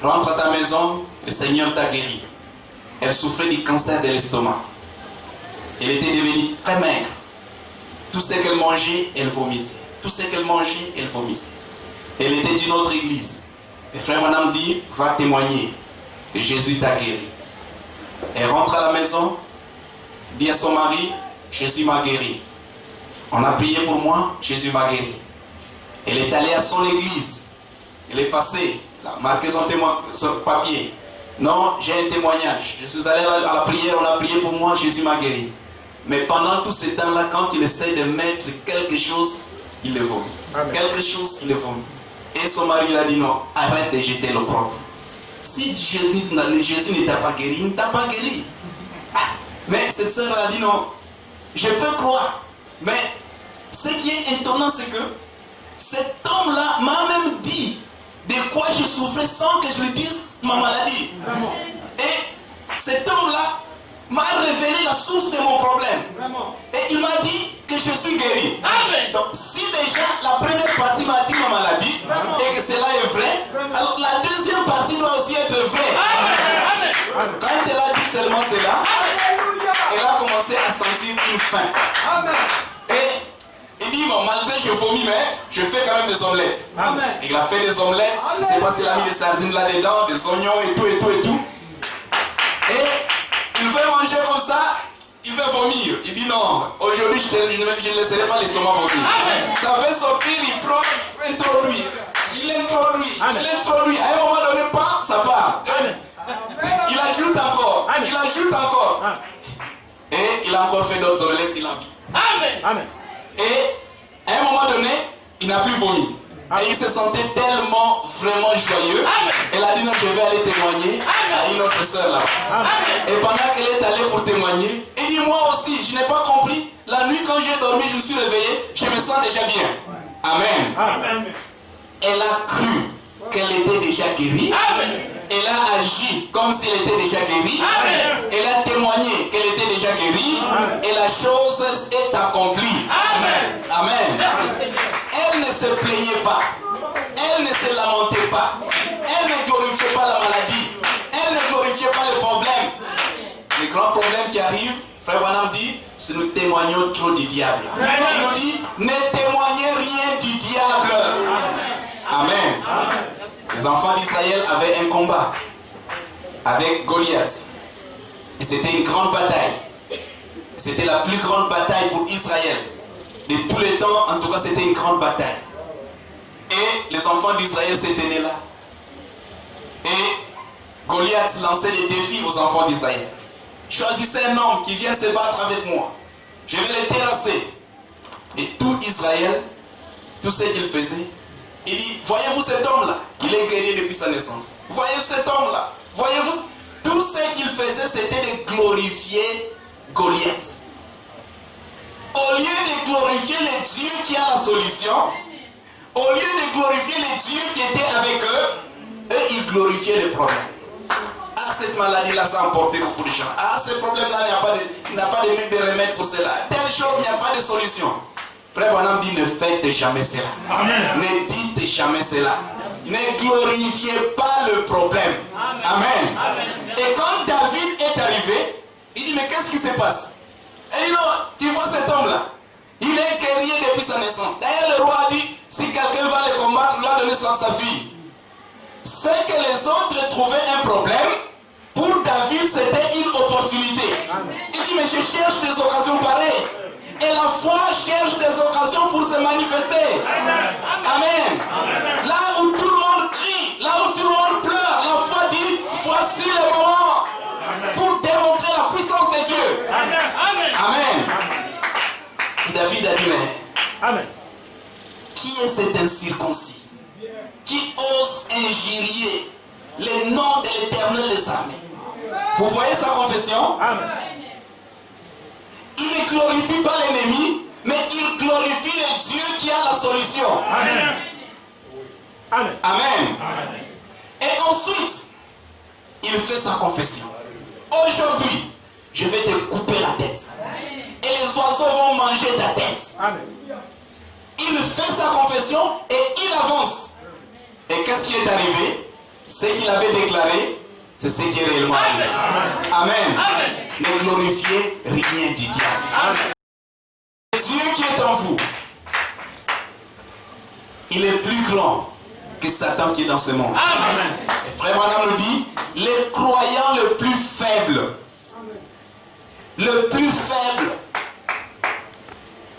[SPEAKER 1] rentre à ta maison, le Seigneur t'a guéri. Elle souffrait du cancer de l'estomac. Elle était devenue très maigre. Tout ce qu'elle mangeait, elle vomissait. Tout ce qu'elle mangeait, elle vomissait. Elle était d'une autre église. Et frère Branham dit, va témoigner que Jésus t'a guéri. Elle rentre à la maison, dit à son mari, Jésus m'a guéri. On a prié pour moi, Jésus m'a guéri. Elle est allée à son église. Elle est passée, elle a marqué son papier. Non, j'ai un témoignage. Je suis allé à la prière, on a prié pour moi, Jésus m'a guéri. Mais pendant tout ce temps-là, quand il essaie de mettre quelque chose, il le vomit. Quelque chose, il le vomit. Et son mari lui a dit non, arrête de jeter l'opprobre. Si Jésus ne t'a pas guéri, il ne t'a pas guéri. Mais cette sœur a dit non, je peux croire. Mais ce qui est étonnant, c'est que cet homme-là m'a même dit de quoi je souffrais sans que je lui dise ma maladie. Et cet homme-là m'a révélé la source de mon problème. Et il m'a dit que je suis guéri. Amen. Donc si déjà la première partie m'a dit ma maladie et que cela est vrai, alors la deuxième partie doit aussi être vraie. Amen. Quand elle a dit seulement cela, elle a commencé à sentir une faim. Amen. Et il dit, bon, malgré je vomis, mais je fais quand même des omelettes. Amen. Il a fait des omelettes, je ne sais pas s'il a mis des sardines là-dedans, des oignons et tout, et tout, et tout. Et il veut manger comme ça, il veut vomir. Il dit non, aujourd'hui je ne laisserai pas l'estomac vomir. Amen. Ça veut sortir, il prend, il introduit. Il introduit, Amen. Il introduit. À un moment donné, pas, ça part. Amen. Il ajoute encore, Amen. Il ajoute encore. Amen. Et il a encore fait d'autres omelettes, il a mis. Amen. Amen. Et à un moment donné, il n'a plus vomi. Amen. Et il se sentait tellement vraiment joyeux. Amen. Elle a dit non, je vais aller témoigner. Amen. À une autre sœur là. Et pendant qu'elle est allée pour témoigner, elle dit moi aussi, je n'ai pas compris. La nuit quand j'ai dormi, je me suis réveillé, je me sens déjà bien. Amen. Amen. Elle a cru qu'elle était déjà guérie. Amen. Elle a agi comme si elle était déjà guérie. Amen. Elle a témoigné qu'elle était déjà guérie. Amen. Et la chose est accomplie. Amen. Amen. Elle ne se plaignait pas. Elle ne se lamentait pas. Elle ne glorifiait pas la maladie. Elle ne glorifiait pas les problèmes. Les grands problèmes qui arrivent, frère Branham dit, c'est nous témoignons trop du diable. Amen. Il nous dit, ne témoignez rien du diable. Amen. Amen. Les enfants d'Israël avaient un combat avec Goliath. Et c'était une grande bataille. C'était la plus grande bataille pour Israël. De tous les temps, en tout cas, c'était une grande bataille. Et les enfants d'Israël se tenaient là. Et Goliath lançait des défis aux enfants d'Israël. Choisissez un homme qui vienne se battre avec moi. Je vais les terrasser. Et tout Israël, tout ce qu'il faisait, il dit, voyez-vous cet homme-là, il est guerrier depuis sa naissance. Voyez cet homme-là, voyez-vous, tout ce qu'il faisait, c'était de glorifier Goliath. Au lieu de glorifier le Dieu qui a la solution, au lieu de glorifier le Dieu qui était avec eux, ils glorifiaient les problèmes. Ah, cette maladie-là, ça a emporté beaucoup de gens. Ah, ce problème-là, il n'y a pas de remède pour cela. Telle chose, il n'y a pas de solution. Frère Branham dit, ne faites jamais cela. Amen. Ne dites jamais cela. Ne glorifiez pas le problème. Amen. Amen. Et quand David est arrivé, il dit, mais qu'est-ce qui se passe? Et il dit, tu vois cet homme-là, il est guerrier depuis sa naissance. D'ailleurs, le roi a dit, si quelqu'un va le combattre, lui a donné sa fille. C'est que les autres trouvaient un problème. Pour David, c'était une opportunité. Amen. Il dit, mais je cherche des occasions pareilles. Et la foi cherche des occasions pour se manifester. Amen. Amen. Amen. Là où tout le monde crie, là où tout le monde pleure, la foi dit, voici le moment. Amen. Pour démontrer la puissance de Dieu. Amen. Amen. Et David a dit, mais Amen. Qui est cet incirconcis qui ose injurier le nom de l'Éternel des armées? Vous voyez sa confession? Amen. Il ne glorifie pas l'ennemi, mais il glorifie le Dieu qui a la solution. Amen. Amen. Amen. Amen. Et ensuite, il fait sa confession. Aujourd'hui, je vais te couper la tête. Et les oiseaux vont manger ta tête. Amen. Il fait sa confession et il avance. Et qu'est-ce qui est arrivé? Ce qu'il avait déclaré, c'est ce qui est réellement arrivé. Amen. Amen. Amen. Ne glorifiez rien du diable. Amen. Dieu qui est en vous, il est plus grand que ce Satan qui est dans ce monde.
[SPEAKER 2] Amen.
[SPEAKER 1] Et frère Branham nous dit, les croyants le plus faible, le plus faible,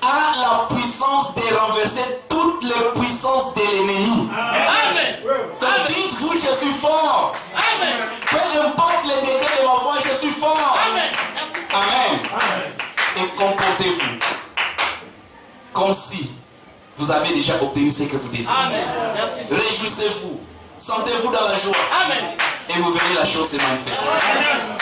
[SPEAKER 1] a la puissance de renverser toutes les puissances de l'ennemi.
[SPEAKER 2] Amen.
[SPEAKER 1] Donc dites-vous, je suis fort.
[SPEAKER 2] Amen.
[SPEAKER 1] Peu importe les degrés de ma foi, je suis fort.
[SPEAKER 2] Amen.
[SPEAKER 1] Amen. Et comportez-vous comme si vous avez déjà obtenu ce que vous désirez.
[SPEAKER 2] Amen.
[SPEAKER 1] Réjouissez-vous. Sentez-vous dans la joie.
[SPEAKER 2] Amen.
[SPEAKER 1] Et vous verrez la chose se manifester.
[SPEAKER 2] Amen.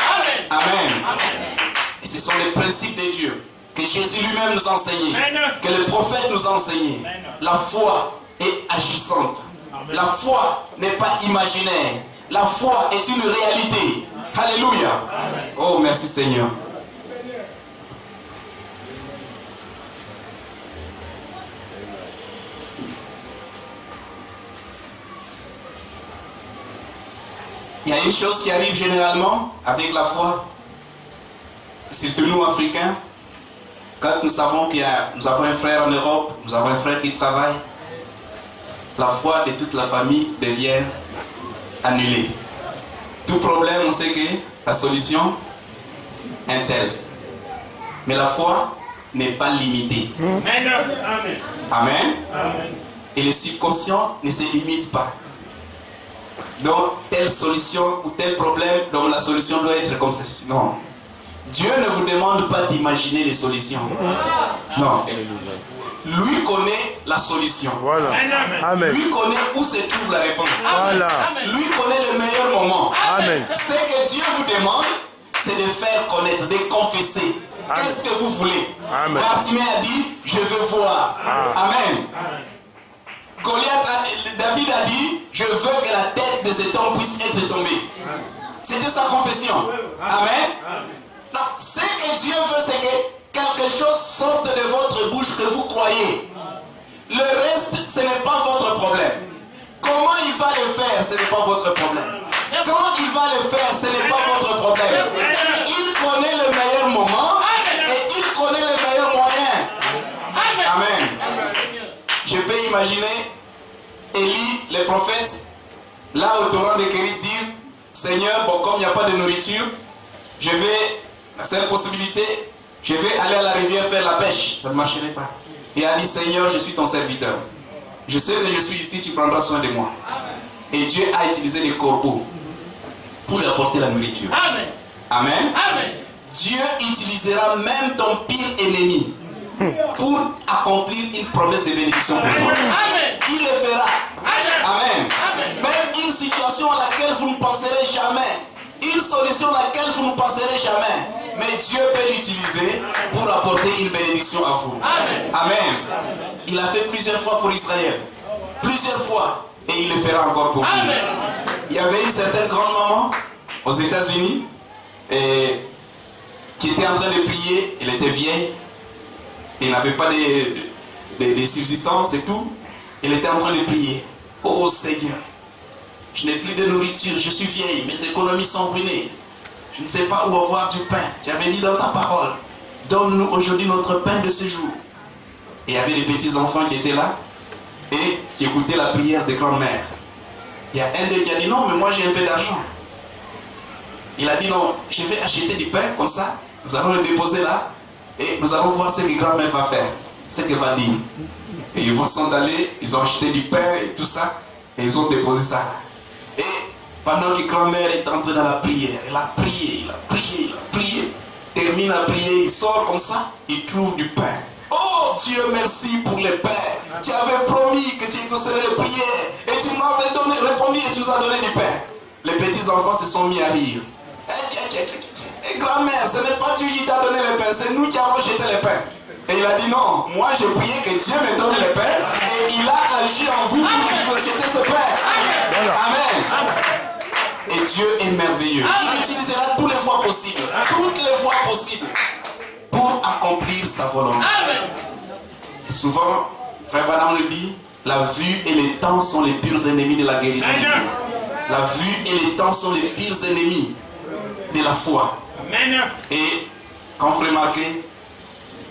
[SPEAKER 1] Amen.
[SPEAKER 2] Amen.
[SPEAKER 1] Et ce sont les principes de Dieu que Jésus lui-même nous a enseignés, que le prophète nous a enseignés. La foi est agissante. La foi n'est pas imaginaire. La foi est une réalité. Alléluia. Oh, merci Seigneur. Il y a une chose qui arrive généralement avec la foi, surtout nous Africains, quand nous savons nous avons un frère en Europe, nous avons un frère qui travaille, la foi de toute la famille devient annulée. Tout problème, on sait que la solution est telle. Mais la foi n'est pas limitée.
[SPEAKER 2] Amen.
[SPEAKER 1] Amen. Et le subconscient ne se limite pas. Donc, telle solution ou tel problème, donc la solution doit être comme ceci. Non. Dieu ne vous demande pas d'imaginer les solutions. Non. Lui connaît la solution.
[SPEAKER 3] Voilà. Amen.
[SPEAKER 1] Lui connaît où se trouve la réponse.
[SPEAKER 3] Voilà.
[SPEAKER 1] Lui connaît le meilleur moment.
[SPEAKER 3] Amen.
[SPEAKER 1] Ce que Dieu vous demande, c'est de faire connaître, de confesser. Qu'est-ce que vous voulez?
[SPEAKER 3] Amen.
[SPEAKER 1] Bartimée a dit, je veux voir. Amen. David a dit, je veux que la tête de cet homme puisse être tombée. C'était sa confession. Amen. Non, ce que Dieu veut, c'est que quelque chose sorte de votre bouche que vous croyez. Le reste, ce n'est pas votre problème. Comment il va le faire, ce n'est pas votre problème. Quand il va le faire, ce n'est pas votre problème. Il connaît le meilleur moment et il connaît le meilleur moyen. Amen. Je peux imaginer Élie, le prophète, là au torrent de Kérit, dire, Seigneur, bon, comme il n'y a pas de nourriture, je vais, la seule possibilité, je vais aller à la rivière faire la pêche. Ça ne marcherait pas. Il a dit, Seigneur, je suis ton serviteur. Je sais que je suis ici, tu prendras soin de moi. Et Dieu a utilisé les corbeaux pour lui apporter la nourriture.
[SPEAKER 2] Amen.
[SPEAKER 1] Amen.
[SPEAKER 2] Amen.
[SPEAKER 1] Dieu utilisera même ton pire ennemi pour accomplir une promesse de bénédiction pour toi.
[SPEAKER 2] Amen.
[SPEAKER 1] Il le fera. Amen.
[SPEAKER 2] Amen.
[SPEAKER 1] Même une situation à laquelle vous ne penserez jamais, une solution à laquelle vous ne penserez jamais, mais Dieu peut l'utiliser pour apporter une bénédiction à vous.
[SPEAKER 2] Amen.
[SPEAKER 1] Amen. Il a fait plusieurs fois pour Israël. Plusieurs fois. Et il le fera encore pour vous.
[SPEAKER 2] Amen.
[SPEAKER 1] Il y avait une certaine grande maman aux États-Unis qui était en train de prier. Elle était vieille. Elle n'avait pas de subsistance et tout. Elle était en train de prier. Oh Seigneur, je n'ai plus de nourriture, je suis vieille, mes économies sont ruinées. Je ne sais pas où avoir du pain. Tu avais dit dans ta parole, donne-nous aujourd'hui notre pain de ce jour. Et il y avait des petits enfants qui étaient là et qui écoutaient la prière des grands-mères. Il y a un d'eux qui a dit non, mais moi j'ai un peu d'argent. Il a dit non, je vais acheter du pain comme ça, nous allons le déposer là et nous allons voir ce que grand-mère va faire, ce qu'elle va dire. Et ils vont s'en aller, ils ont acheté du pain et tout ça, et ils ont déposé ça. Et pendant que grand-mère est entrée dans la prière, elle a prié, il a prié, il a prié, termine à prier, il sort comme ça, il trouve du pain. Oh Dieu, merci pour le pain. Tu avais promis que tu exaucerais les prières, et tu m'as répondu et tu nous as donné du pain. Les petits enfants se sont mis à rire. Et grand-mère, ce n'est pas Dieu qui t'a donné le pain, c'est nous qui avons jeté le pain. Et il a dit non, moi je priais que Dieu me donne le pain et il a agi en vous pour qu'il faut jeter ce pain. Amen. Et Dieu est merveilleux. Il utilisera toutes les fois possibles, pour accomplir sa volonté. Et souvent, frère Branham le dit, la vue et les temps sont les pires ennemis de la guérison. La vue et les temps sont les pires ennemis de la foi. Et quand vous remarquez,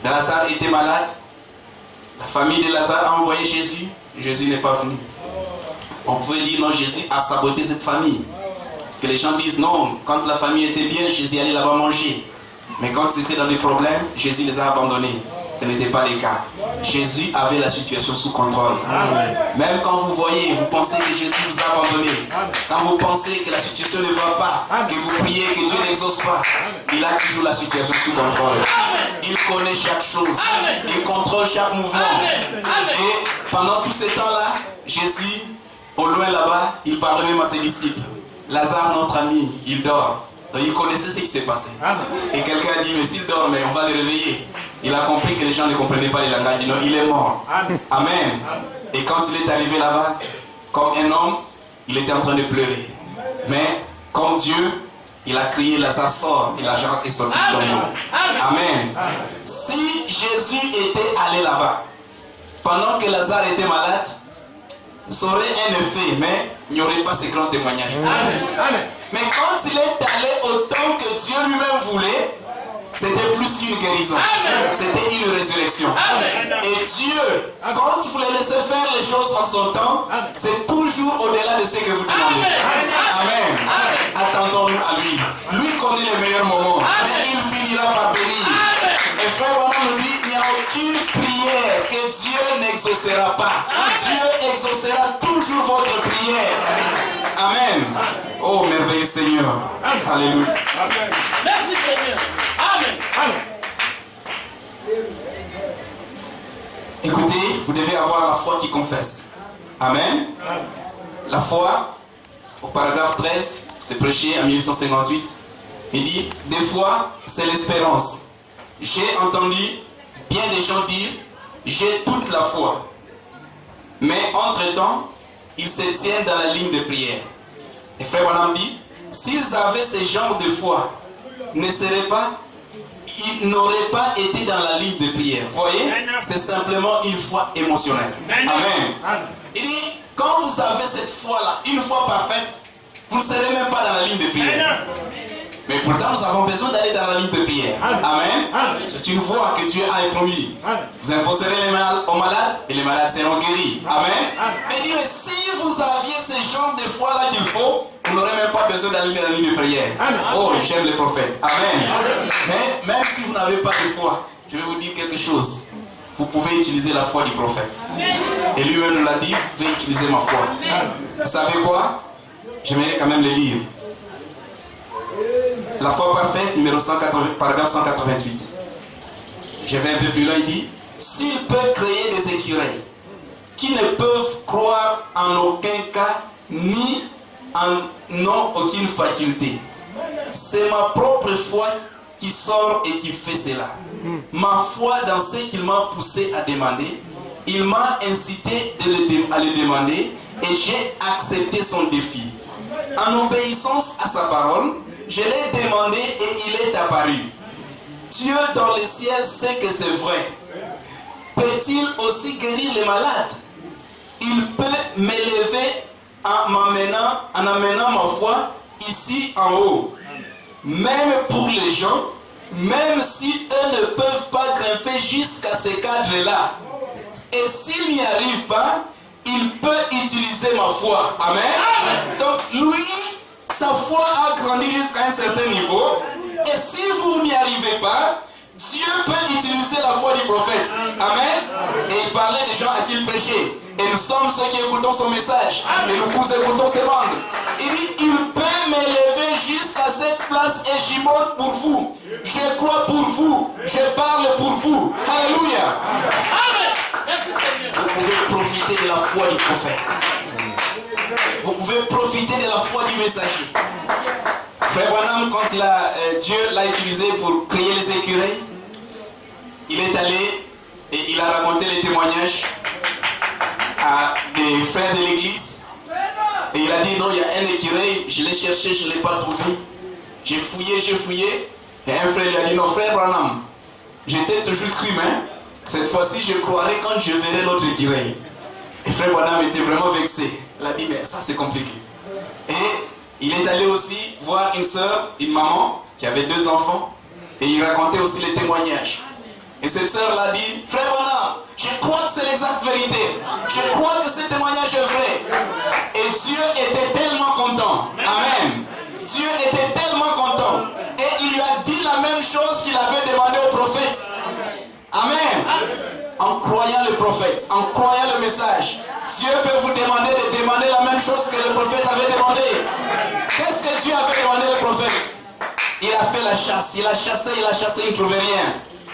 [SPEAKER 1] Lazare était malade. La famille de Lazare a envoyé Jésus. Jésus n'est pas venu. On pouvait dire non, Jésus a saboté cette famille. Parce que les gens disent non, quand la famille était bien, Jésus allait là-bas manger. Mais quand ils étaient dans des problèmes, Jésus les a abandonnés. Ce n'était pas le cas. Jésus avait la situation sous contrôle. Amen. Même quand vous voyez, vous pensez que Jésus vous a abandonné. Amen. Quand vous pensez que la situation ne va pas, Amen. Que vous priez, que Dieu n'exauce pas, Amen. Il a toujours la situation sous contrôle. Amen. Il connaît chaque chose. Amen. Il contrôle chaque mouvement. Amen. Et pendant tout ce temps-là, Jésus, au loin là-bas, il parlait même à ses disciples. Lazare, notre ami, il dort. Donc il connaissait ce qui s'est passé. Amen. Et quelqu'un a dit, mais s'il dort, mais on va le réveiller. Il a compris que les gens ne comprenaient pas les langages. Il dit non, il est mort. Amen. Amen. Et quand il est arrivé là-bas, comme un homme, il était en train de pleurer. Mais comme Dieu, il a crié, Lazare sort. Et Lazare est sorti du tombeau. Amen. Amen. Si Jésus était allé là-bas, pendant que Lazare était malade, ça aurait un effet, mais il n'y aurait pas ce grand témoignage. Amen. Amen. Mais quand il est allé autant que Dieu lui-même voulait, c'était plus qu'une guérison. C'était une résurrection. Amen. Et Dieu, quand vous le laissez faire les choses en son temps, c'est toujours au-delà de ce que vous demandez. Amen. Amen. Attendons-nous à lui. Lui connaît les meilleurs moments. Mais il finira par bénir. Et frère, on nous dit, il n'y a aucune prière que Dieu n'exaucera pas. Dieu exaucera toujours votre prière. Amen. Oh, merveilleux Seigneur. Alléluia.
[SPEAKER 2] Merci Seigneur. Amen. Amen.
[SPEAKER 1] Écoutez, vous devez avoir la foi qui confesse. Amen. Amen. La foi, au paragraphe 13, c'est prêché en 1858. Il dit, des fois, c'est l'espérance. J'ai entendu bien des gens dire, j'ai toute la foi. Mais entre-temps, ils se tiennent dans la ligne de prière. Et frère Branham dit, s'ils avaient ce genre de foi, ils n'auraient pas été dans la ligne de prière. Vous voyez, c'est simplement une foi émotionnelle. Amen. Il dit, quand vous avez cette foi-là, une foi parfaite, vous ne serez même pas dans la ligne de prière. Mais pourtant, nous avons besoin d'aller dans la ligne de prière. Amen. C'est une voie que Dieu a promis. Vous imposerez les malades aux malades et les malades seront guéris. Amen. Mais dire, si vous aviez ce genre de foi-là qu'il faut, vous n'aurez même pas besoin d'aller dans la ligne de prière. Oh, j'aime les prophètes. Amen. Mais même si vous n'avez pas de foi, je vais vous dire quelque chose. Vous pouvez utiliser la foi du prophète. Et lui-même nous l'a dit, vous pouvez utiliser ma foi. Vous savez quoi? J'aimerais quand même le lire. La foi parfaite, numéro 180, paragraphe 188. Je vais un peu plus loin, il dit, s'il peut créer des écureuils qui ne peuvent croire en aucun cas, ni n'ont aucune faculté, c'est ma propre foi qui sort et qui fait cela. Ma foi dans ce qu'il m'a poussé à demander, il m'a incité à le demander et j'ai accepté son défi. En obéissance à sa parole, je l'ai demandé et il est apparu. Dieu dans le ciel sait que c'est vrai. Peut-il aussi guérir les malades? Il peut m'élever en amenant ma foi ici en haut. Même pour les gens, même si eux ne peuvent pas grimper jusqu'à ce cadre-là. Et s'il n'y arrive pas, il peut utiliser ma foi. Amen. Donc lui, sa foi a grandi jusqu'à un certain niveau. Et si vous n'y arrivez pas, Dieu peut utiliser la foi du prophète. Amen. Et il parlait des gens à qui il prêchait. Et nous sommes ceux qui écoutons son message. Et nous écoutons ses bandes. Il dit, il peut m'élever jusqu'à cette place et j'y monte pour vous. Je crois pour vous. Je parle pour vous. Alléluia. Vous pouvez profiter de la foi du prophète. Vous pouvez profiter de la foi du messager. Frère Branham, quand Dieu l'a utilisé pour créer les écureuils, il est allé et il a raconté les témoignages à des frères de l'église. Et il a dit non, il y a un écureuil, je l'ai cherché, je ne l'ai pas trouvé. J'ai fouillé. Et un frère lui a dit non, frère Branham, j'étais toujours cru, mais cette fois-ci je croirai quand je verrai l'autre écureuil. Et frère Branham était vraiment vexé. Il a dit mais ça c'est compliqué. Et il est allé aussi voir une soeur, une maman qui avait 2 enfants. Et il racontait aussi les témoignages. Et cette soeur l'a dit, frère Branham, je Je crois que c'est l'exacte vérité. Je crois que ce témoignage est vrai. Et Dieu était tellement content. Amen. Dieu était tellement content. Et il lui a dit la même chose qu'il avait demandé au prophète. Amen. En croyant le prophète, en croyant le message, Dieu peut vous demander de demander la même chose que le prophète avait demandé. Qu'est-ce que Dieu avait demandé au prophète? Il a fait la chasse, il a chassé, il ne trouvait rien.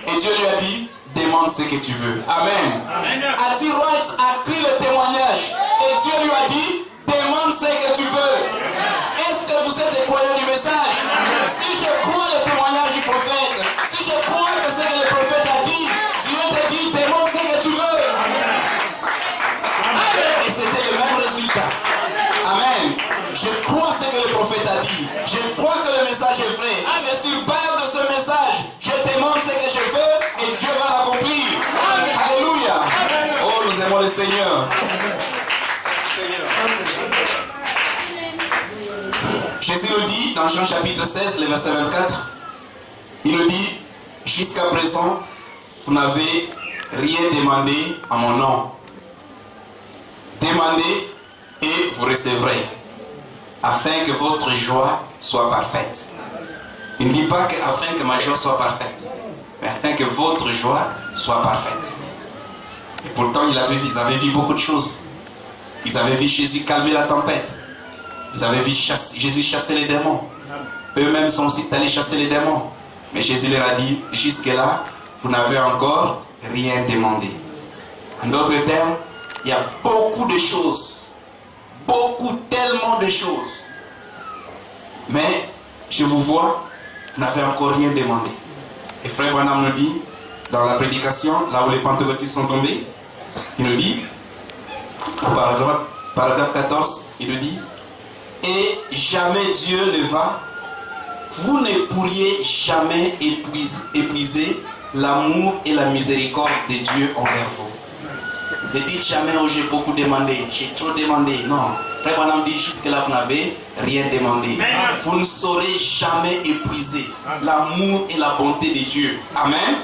[SPEAKER 1] Et Dieu lui a dit, demande ce que tu veux. Amen. A.T. Wright a écrit le témoignage. Et Dieu lui a dit, demande ce que tu veux. Est-ce que vous êtes des croyants du message? Si je crois le témoignage du prophète, si je crois que ce que le prophète a dit, Dieu te dit, demande ce que tu veux. Et c'était le même résultat. Amen. Je crois ce que le prophète a dit. Je crois que le message est vrai. Et sur base de ce message, je demande ce que je veux et Dieu va l'accomplir. Alléluia. Oh, nous aimons le Seigneur. Jésus nous dit dans Jean chapitre 16, le verset 24, il nous dit, jusqu'à présent, vous n'avez rien demandé en mon nom. Demandez et vous recevrez, afin que votre joie soit parfaite. Il ne dit pas afin que ma joie soit parfaite, mais afin que votre joie soit parfaite. Et pourtant, ils avaient vu beaucoup de choses. Ils avaient vu Jésus calmer la tempête. Ils avaient vu Jésus chasser les démons. Eux-mêmes sont aussi allés chasser les démons. Mais Jésus leur a dit, jusque-là, vous n'avez encore rien demandé. En d'autres termes, il y a beaucoup de choses. Beaucoup, tellement de choses. Mais, je vous vois, vous n'avez encore rien demandé. Et Frère Branham nous dit, dans la prédication, là où les pentecôtistes sont tombés, il nous dit, au paragraphe 14, il nous dit, et jamais Dieu ne va, vous ne pourriez jamais épuiser l'amour et la miséricorde de Dieu envers vous. Ne dites jamais, oh j'ai beaucoup demandé, j'ai trop demandé. Non. Frère Branham dit, jusque-là vous n'avez rien demandé. Vous ne saurez jamais épuiser l'amour et la bonté de Dieu. Amen.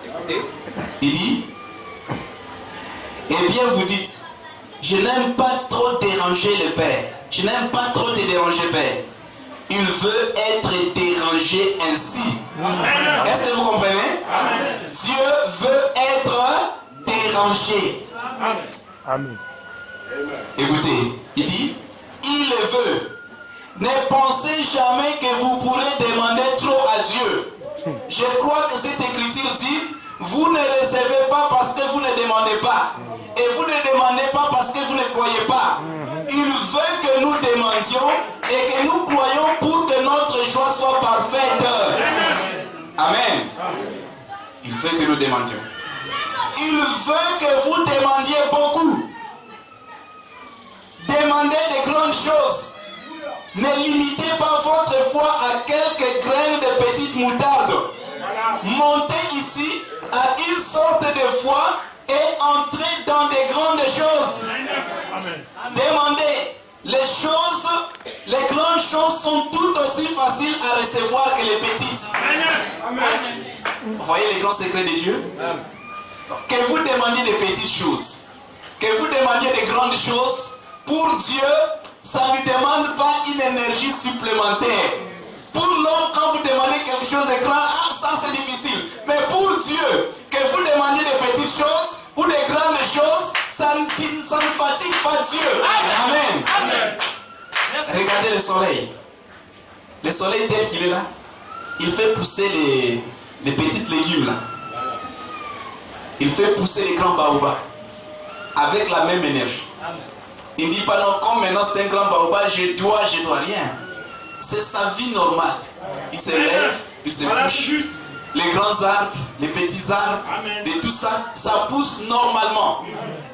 [SPEAKER 1] Écoutez, il dit, eh bien vous dites, je n'aime pas trop déranger le Père. Je n'aime pas trop te déranger, Père. Il veut être dérangé ainsi. Est-ce que vous comprenez? Dieu veut être dérangé.
[SPEAKER 3] Amen.
[SPEAKER 1] Écoutez, il dit, il le veut. Ne pensez jamais que vous pourrez demander trop à Dieu. Je crois que cette écriture dit, vous ne recevez pas parce que vous ne demandez pas. Et vous ne demandez pas parce que vous ne croyez pas. Il veut que nous demandions et que nous croyons pour que notre joie soit parfaite. Amen. Il veut que nous demandions. Il veut que vous demandiez beaucoup. Demandez des grandes choses. Ne limitez pas votre foi à quelques graines de petites moutardes. Montez ici à une sorte de foi et entrez dans des grandes choses. Demandez. Les grandes choses sont tout aussi faciles à recevoir que les petites. Vous voyez les grands secrets de Dieu? Que vous demandiez des petites choses, que vous demandiez des grandes choses, pour Dieu, ça ne lui demande pas une énergie supplémentaire. Pour l'homme, quand vous demandez quelque chose de grand, ça c'est difficile. Mais pour Dieu, que vous demandiez des petites choses ou des grandes choses, ça ne fatigue pas Dieu. Amen. Amen. Regardez le soleil. Le soleil tel qu'il est là, il fait pousser les petites légumes là. Il fait pousser les grands baobabs avec la même énergie. Il ne dit pas non, comme maintenant c'est un grand baobab, je dois rien. C'est sa vie normale. Il se lève, il se couche. Les grands arbres, les petits arbres, et tout ça, ça pousse normalement.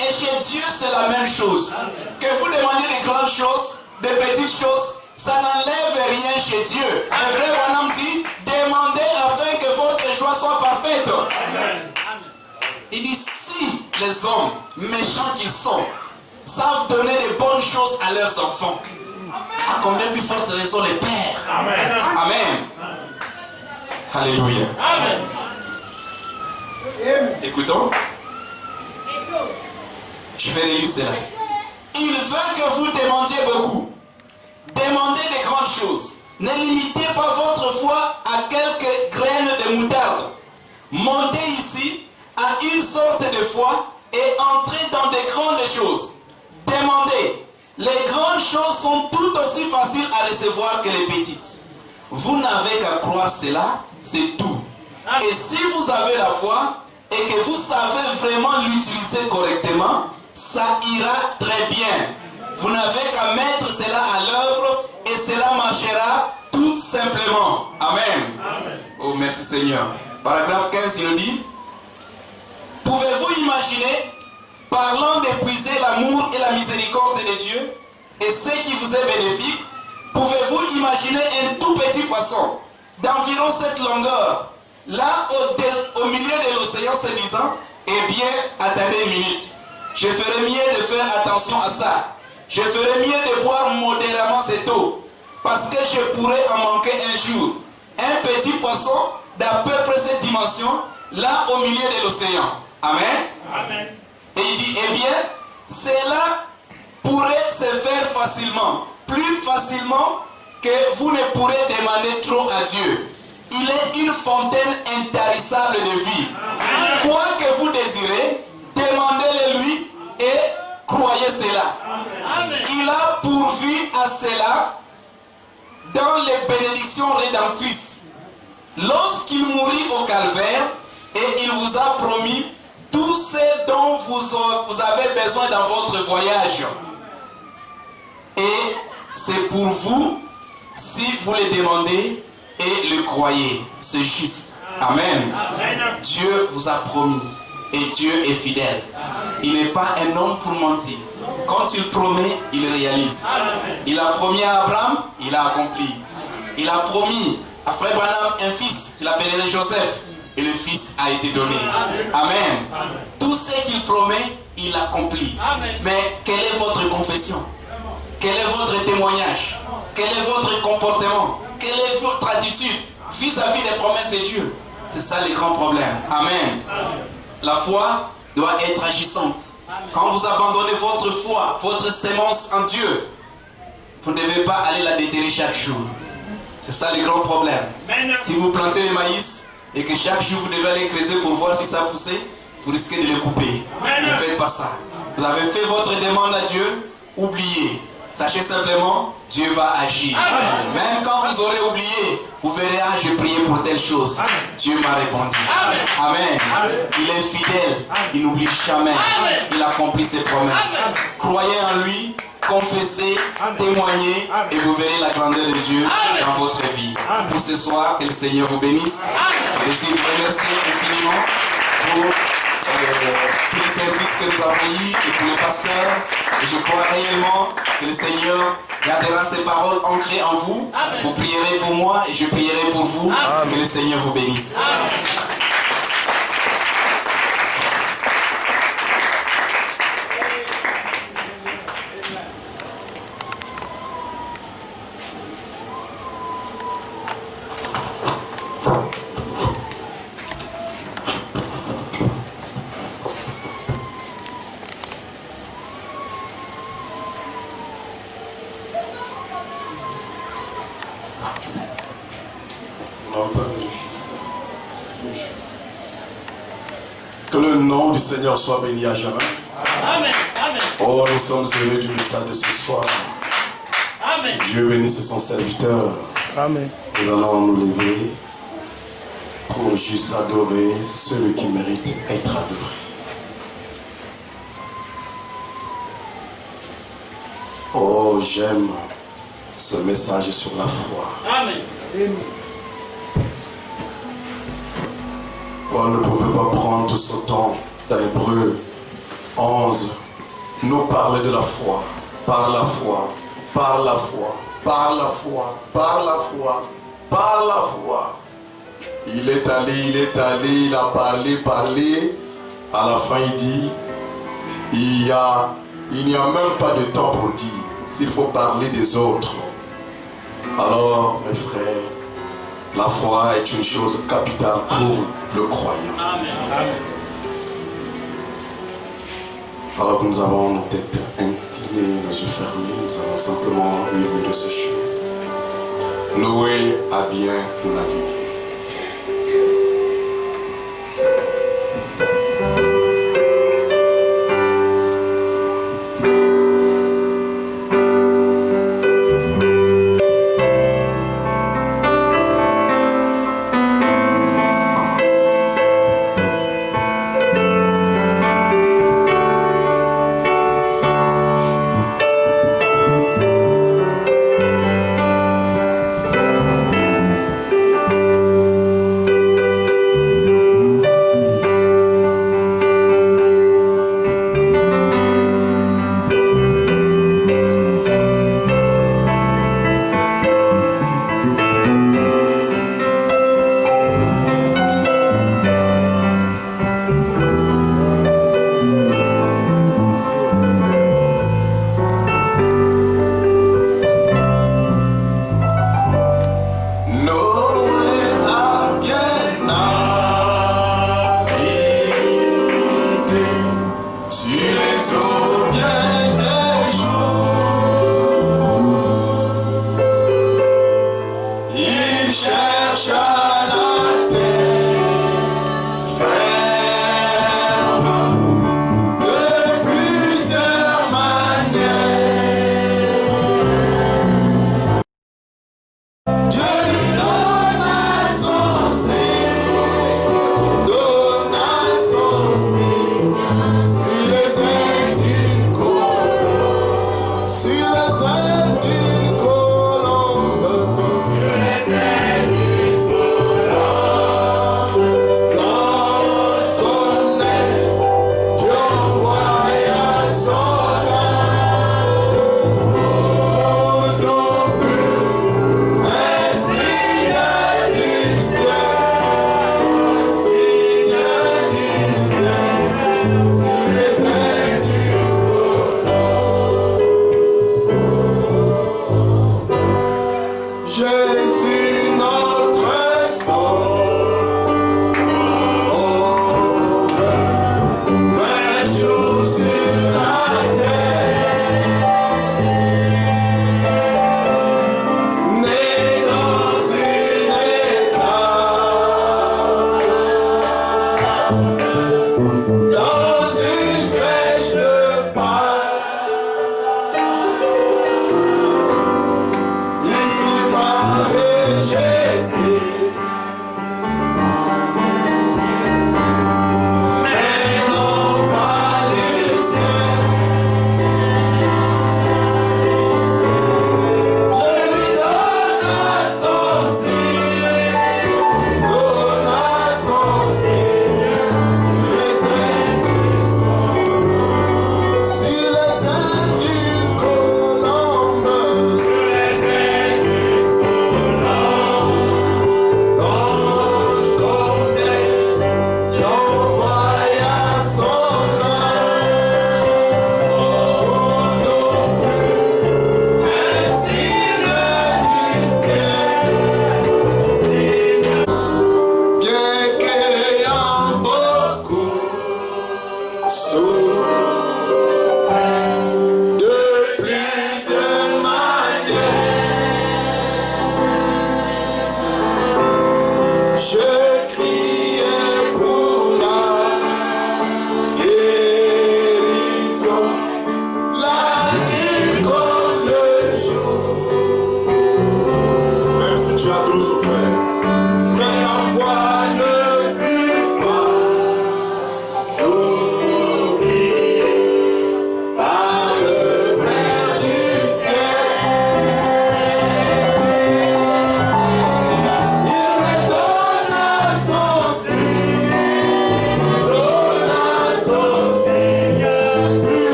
[SPEAKER 1] Et chez Dieu, c'est la même chose. Que vous demandiez des grandes choses, des petites choses, ça n'enlève rien chez Dieu. Le vrai bonhomme dit, demandez afin que votre joie soit parfaite. Il dit, si les hommes, méchants qu'ils sont, savent donner de bonnes choses à leurs enfants, à combien plus forte raison les pères? Amen. Amen. Alléluia. Amen. Écoutons. Je vais relire cela. Il veut que vous demandiez beaucoup. Demandez des grandes choses. Ne limitez pas votre foi à quelques graines de moutarde. Montez ici à une sorte de foi et entrez dans de grandes choses. Demandez. Les grandes choses sont tout aussi faciles à recevoir que les petites. Vous n'avez qu'à croire cela, c'est tout. Et si vous avez la foi et que vous savez vraiment l'utiliser correctement, ça ira très bien. Vous n'avez qu'à mettre cela à l'œuvre et cela marchera tout simplement. Amen. Amen. Oh, merci Seigneur. Paragraphe 15, il nous dit: pouvez-vous imaginer, parlant d'épuiser l'amour et la miséricorde de Dieu et ce qui vous est bénéfique, pouvez-vous imaginer un tout petit poisson d'environ cette longueur, là au milieu de l'océan, se disant: eh bien, attendez une minute, je ferai mieux de faire attention à ça. Je ferai mieux de boire modérément cette eau, parce que je pourrais en manquer un jour. Un petit poisson d'à peu près cette dimension, là au milieu de l'océan. Amen. Amen. Et il dit: eh bien, cela pourrait se faire facilement, plus facilement que vous ne pourrez demander trop à Dieu. Il est une fontaine intarissable de vie. Quoi que vous désirez, demandez-le lui et croyez cela. Amen. Il a pourvu à cela dans les bénédictions rédemptrices. Lorsqu'il mourut au calvaire, et il vous a promis tout ce dont vous avez besoin dans votre voyage. Et c'est pour vous, si vous le demandez et le croyez. C'est juste. Amen. Amen. Dieu vous a promis. Et Dieu est fidèle. Il n'est pas un homme pour mentir. Quand il promet, il réalise. Il a promis à Abraham, il a accompli. Il a promis à Frère Branham un fils, il l'appellerait Joseph. Et le fils a été donné. Amen. Tout ce qu'il promet, il accomplit. Mais quelle est votre confession? Quel est votre témoignage? Quel est votre comportement? Quelle est votre attitude vis-à-vis des promesses de Dieu? C'est ça le grand problème. Amen. La foi doit être agissante. Quand vous abandonnez votre foi, votre sémence en Dieu, vous ne devez pas aller la déterrer chaque jour. C'est ça le grand problème. Si vous plantez le maïs et que chaque jour vous devez aller creuser pour voir si ça pousse, vous risquez de le couper. Ne faites pas ça. Vous avez fait votre demande à Dieu, oubliez. Sachez simplement, Dieu va agir. Amen. Même quand vous aurez oublié, vous verrez: ah, j'ai prié pour telle chose. Amen. Dieu m'a répondu. Amen. Amen. Amen. Il est fidèle. Amen. Il n'oublie jamais. Amen. Il accomplit ses promesses. Amen. Croyez en lui, confessez, Amen. Témoignez, Amen. Et vous verrez la grandeur de Dieu Amen. Dans votre vie. Amen. Pour ce soir, que le Seigneur vous bénisse. Amen. Je désire vous remercier infiniment pour tous les services que nous avons eus et pour les pasteurs. Et je crois réellement que le Seigneur gardera ses paroles ancrées en vous. Amen. Vous prierez pour moi et je prierai pour vous. Amen. Que le Seigneur vous bénisse. Amen.
[SPEAKER 3] Que le nom du Seigneur soit béni à jamais.
[SPEAKER 2] Amen. Amen.
[SPEAKER 3] Oh, nous sommes heureux du message de ce soir.
[SPEAKER 2] Amen.
[SPEAKER 3] Dieu bénisse son serviteur.
[SPEAKER 2] Amen.
[SPEAKER 3] Nous allons nous lever pour juste adorer celui qui mérite d'être adoré. Oh, j'aime ce message sur la foi.
[SPEAKER 2] Amen.
[SPEAKER 3] On ne pouvait pas prendre tout ce temps d'Hébreux 11, nous parler de la foi, par la foi, par la foi, par la foi, par la foi, par la foi. Il est allé, il a parlé. À la fin, il dit, il n'y a même pas de temps pour dire s'il faut parler des autres. Alors, mes frères, la foi est une chose capitale pour le croyant.
[SPEAKER 2] Amen.
[SPEAKER 3] Alors que nous avons nos têtes inclinées, nos yeux fermés, nous allons simplement murmurer ce chant. Noé a bien navigué.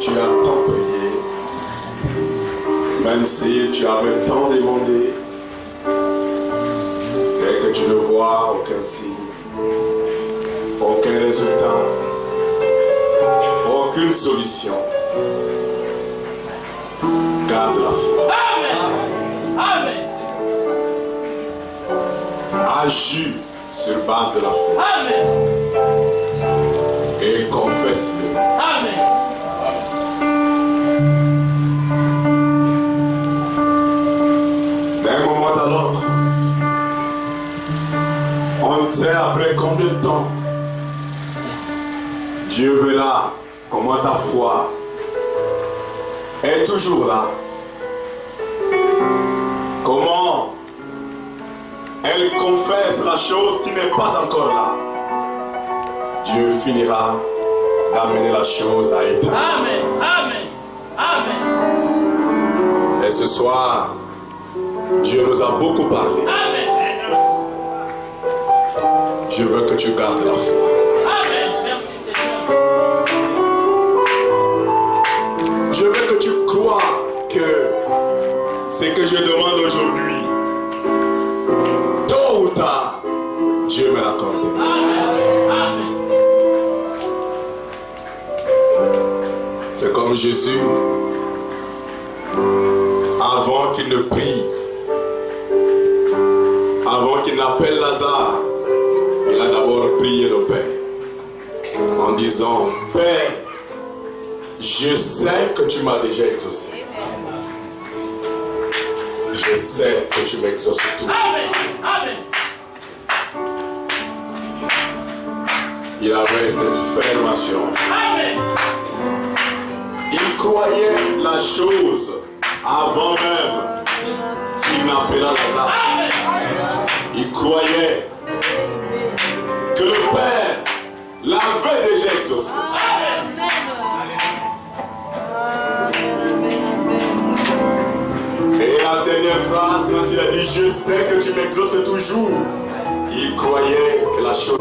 [SPEAKER 3] tu as tant prié, même si tu avais tant demandé, et que tu ne vois aucun signe, aucun résultat, aucune solution, garde la foi.
[SPEAKER 2] Amen. Amen.
[SPEAKER 3] Agis sur base de la foi
[SPEAKER 2] Amen.
[SPEAKER 3] et confesse-le.
[SPEAKER 2] Amen.
[SPEAKER 3] D'un moment à l'autre, on ne sait après combien de temps Dieu verra comment ta foi est toujours là. Comment elle confesse la chose qui n'est pas encore là. Dieu finira d'amener la chose à éteindre.
[SPEAKER 2] Amen. Amen. Amen.
[SPEAKER 3] Et ce soir, Dieu nous a beaucoup parlé.
[SPEAKER 2] Amen.
[SPEAKER 3] Je veux que tu gardes la foi.
[SPEAKER 2] Amen. Merci Seigneur.
[SPEAKER 3] Je veux que tu crois que ce que je demande aujourd'hui, tôt ou tard, Dieu me l'accordera.
[SPEAKER 2] Amen. Amen.
[SPEAKER 3] C'est comme Jésus, avant qu'il ne prie, avant qu'il n'appelle Lazare, il a d'abord prié le Père en disant: Père, je sais que tu m'as déjà exaucé. Je sais que tu m'exauces toujours.
[SPEAKER 2] Amen. Amen.
[SPEAKER 3] Il avait cette fermation.
[SPEAKER 2] Amen.
[SPEAKER 3] Il croyait la chose avant même qu'il n'appela Lazare.
[SPEAKER 2] Amen.
[SPEAKER 3] Il croyait que le Père l'avait déjà exaucé. Et la dernière phrase, quand il a dit: je sais que tu m'exauces toujours, il croyait que la chose...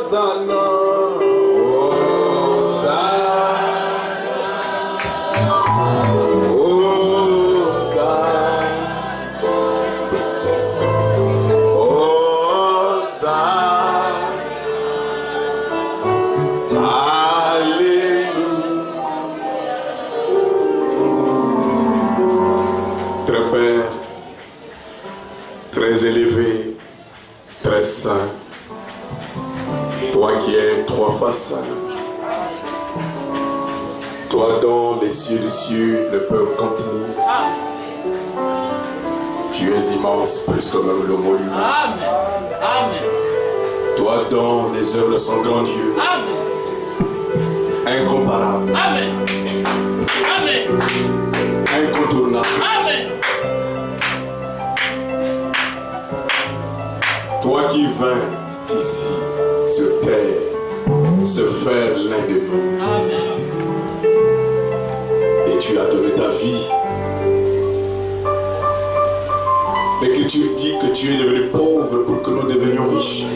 [SPEAKER 3] Hosanna, très élevé, très saint, toi qui es trois fois saint, toi dont les cieux des cieux ne peuvent contenir, tu es immense plus que même le mot humain.
[SPEAKER 2] Amen. Amen.
[SPEAKER 3] Toi dont les œuvres sont grandioses,
[SPEAKER 2] Amen.
[SPEAKER 3] incomparables,
[SPEAKER 2] Amen. Amen.
[SPEAKER 3] incontournables.
[SPEAKER 2] Amen.
[SPEAKER 3] Toi qui vins ici, sur terre, se faire l'un de nous.
[SPEAKER 2] Amen.
[SPEAKER 3] Et tu as donné ta vie. L'Écriture dit que tu es devenu pauvre pour que nous devenions riches.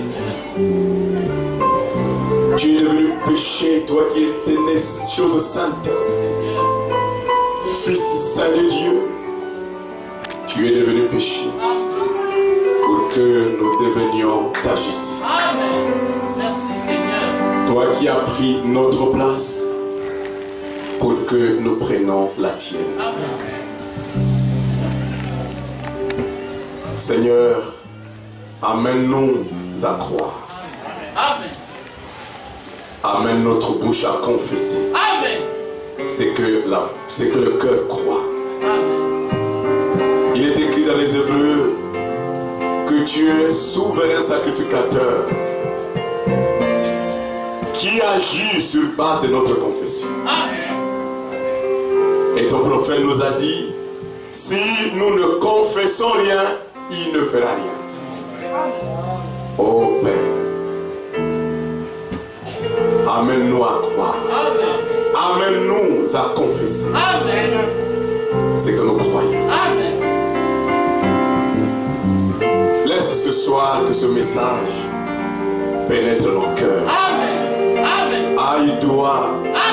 [SPEAKER 3] Tu es devenu péché, toi qui étais né chose sainte. Fils saint de Dieu. Tu es devenu péché pour que nous devenions ta justice.
[SPEAKER 2] Amen. Merci Seigneur.
[SPEAKER 3] Toi qui as pris notre place pour que nous prenions la tienne.
[SPEAKER 2] Amen.
[SPEAKER 3] Seigneur, amène-nous à croire.
[SPEAKER 2] Amen.
[SPEAKER 3] Amène notre bouche à confesser.
[SPEAKER 2] Amen.
[SPEAKER 3] C'est que le cœur croit.
[SPEAKER 2] Amen.
[SPEAKER 3] Il est écrit dans les Hébreux que tu es souverain sacrificateur qui agit sur base de notre confession.
[SPEAKER 2] Amen.
[SPEAKER 3] Et ton prophète nous a dit, si nous ne confessons rien, il ne fera rien. Oh Père, amène-nous à croire.
[SPEAKER 2] Amen.
[SPEAKER 3] Amène-nous à confesser
[SPEAKER 2] Amen.
[SPEAKER 3] ce que nous croyons.
[SPEAKER 2] Amen.
[SPEAKER 3] Laisse ce soir que ce message pénètre nos cœurs.
[SPEAKER 2] Amen. Amen.
[SPEAKER 3] Aille droit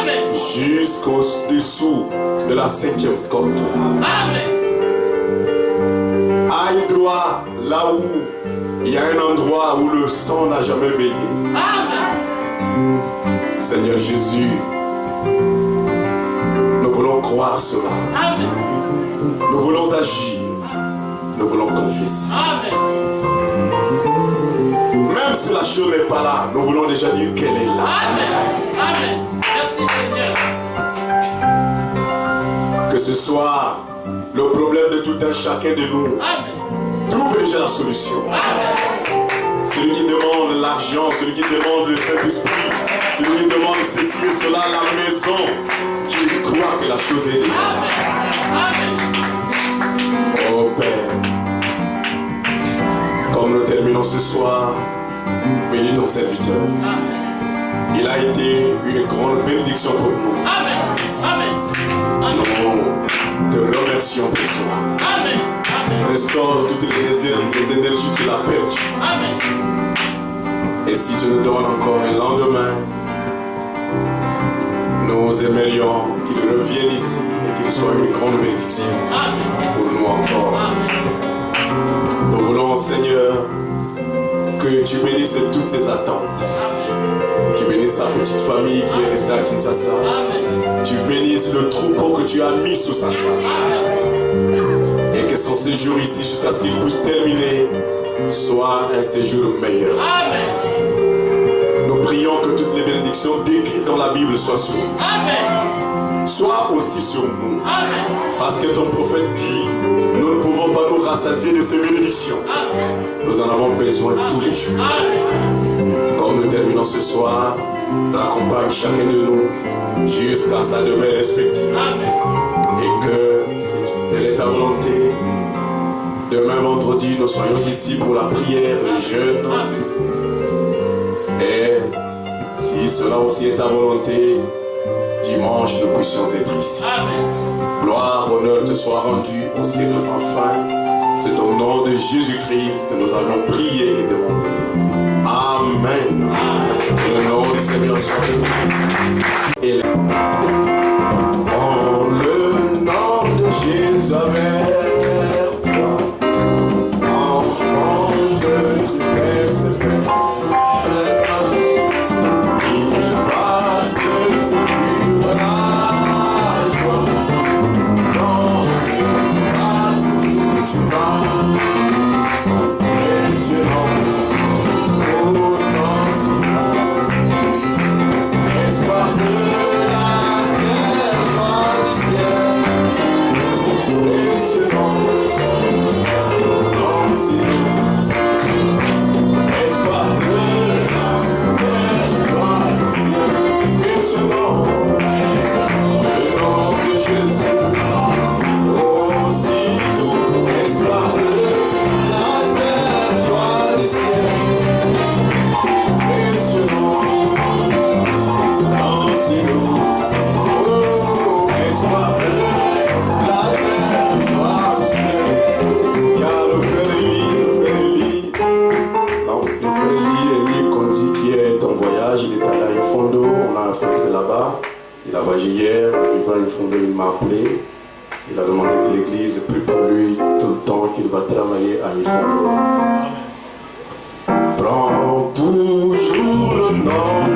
[SPEAKER 2] Amen.
[SPEAKER 3] jusqu'au-dessous de la 5e côte.
[SPEAKER 2] Amen.
[SPEAKER 3] Aille droit là où il y a un endroit où le sang n'a jamais baigné.
[SPEAKER 2] Amen.
[SPEAKER 3] Seigneur Jésus, nous voulons croire cela.
[SPEAKER 2] Amen.
[SPEAKER 3] Nous voulons agir. Nous voulons confesser.
[SPEAKER 2] Amen.
[SPEAKER 3] Même si la chose n'est pas là, nous voulons déjà dire qu'elle est là.
[SPEAKER 2] Amen. Amen. Merci Seigneur.
[SPEAKER 3] Que ce soit le problème de tout un chacun de nous,
[SPEAKER 2] Amen.
[SPEAKER 3] trouve déjà la solution.
[SPEAKER 2] Amen.
[SPEAKER 3] Celui qui demande l'argent, celui qui demande le Saint-Esprit, celui qui demande ceci et cela, la maison, qui croit que la chose est déjà là.
[SPEAKER 2] Amen.
[SPEAKER 3] Oh Père, comme nous terminons ce soir, bénis ton serviteur.
[SPEAKER 2] Amen.
[SPEAKER 3] Il a été une grande bénédiction pour nous.
[SPEAKER 2] Amen. Amen. Amen.
[SPEAKER 3] Nous te remercions pour cela.
[SPEAKER 2] Amen. Amen.
[SPEAKER 3] Restaure toutes les énergies qu'il a perdues.
[SPEAKER 2] Amen.
[SPEAKER 3] Et si tu nous donnes encore un lendemain, nous aimerions qu'il revienne ici et qu'il soit une grande bénédiction
[SPEAKER 2] Amen.
[SPEAKER 3] pour nous encore.
[SPEAKER 2] Amen.
[SPEAKER 3] Nous voulons, Seigneur, que tu bénisses toutes ces attentes.
[SPEAKER 2] Amen.
[SPEAKER 3] Tu bénisses sa petite famille qui est restée à Kinshasa.
[SPEAKER 2] Amen.
[SPEAKER 3] Tu bénisses le troupeau que tu as mis sous sa charge.
[SPEAKER 2] Amen.
[SPEAKER 3] Et que son séjour ici, jusqu'à ce qu'il puisse terminer, soit un séjour meilleur.
[SPEAKER 2] Amen.
[SPEAKER 3] Nous prions que toutes les bénédictions décrites dans la Bible soient sur nous.
[SPEAKER 2] Amen.
[SPEAKER 3] Soient aussi sur nous.
[SPEAKER 2] Amen.
[SPEAKER 3] Parce que ton prophète dit, nous ne pouvons pas nous rassasier de ces bénédictions.
[SPEAKER 2] Amen.
[SPEAKER 3] Nous en avons besoin tous les jours.
[SPEAKER 2] Amen.
[SPEAKER 3] Comme nous terminons ce soir, raccompagne chacun de nous jusqu'à sa demeure respective.
[SPEAKER 2] Amen.
[SPEAKER 3] Et que, si telle est ta volonté, demain vendredi, nous soyons ici pour la prière, le jeûne.
[SPEAKER 2] Amen.
[SPEAKER 3] Et si cela aussi est ta volonté, dimanche, nous puissions être ici.
[SPEAKER 2] Amen.
[SPEAKER 3] Gloire, honneur te soit rendu au siècle sans fin. C'est au nom de Jésus-Christ que nous avons prié et demandé. Amen. Amen. Que le nom du Seigneur soit béni. En le nom de Jésus avec toi, enfant de tristesse et peine, il va te conduire la joie. Dans partout où tu vas, précieux nom, oh non, espoir de la terre, joie du ciel, précieux nom, non, espoir de la terre, joie du ciel, précieux nom, le nom de Jésus. Aussitôt, espoir de la terre, joie du ciel, précieux nom, aussitôt, oh, espoir de la terre, joie du ciel. Il y a le frère Eli, donc le frère Eli qu'on dit qui est en voyage, il est allé à Infondo, on a un fête là-bas, il a voyagé hier, arrivé à Infondo, il m'a appelé. Il a demandé que l'église prie pour lui tout le temps qu'il va travailler à Infondo. Prends toujours le nom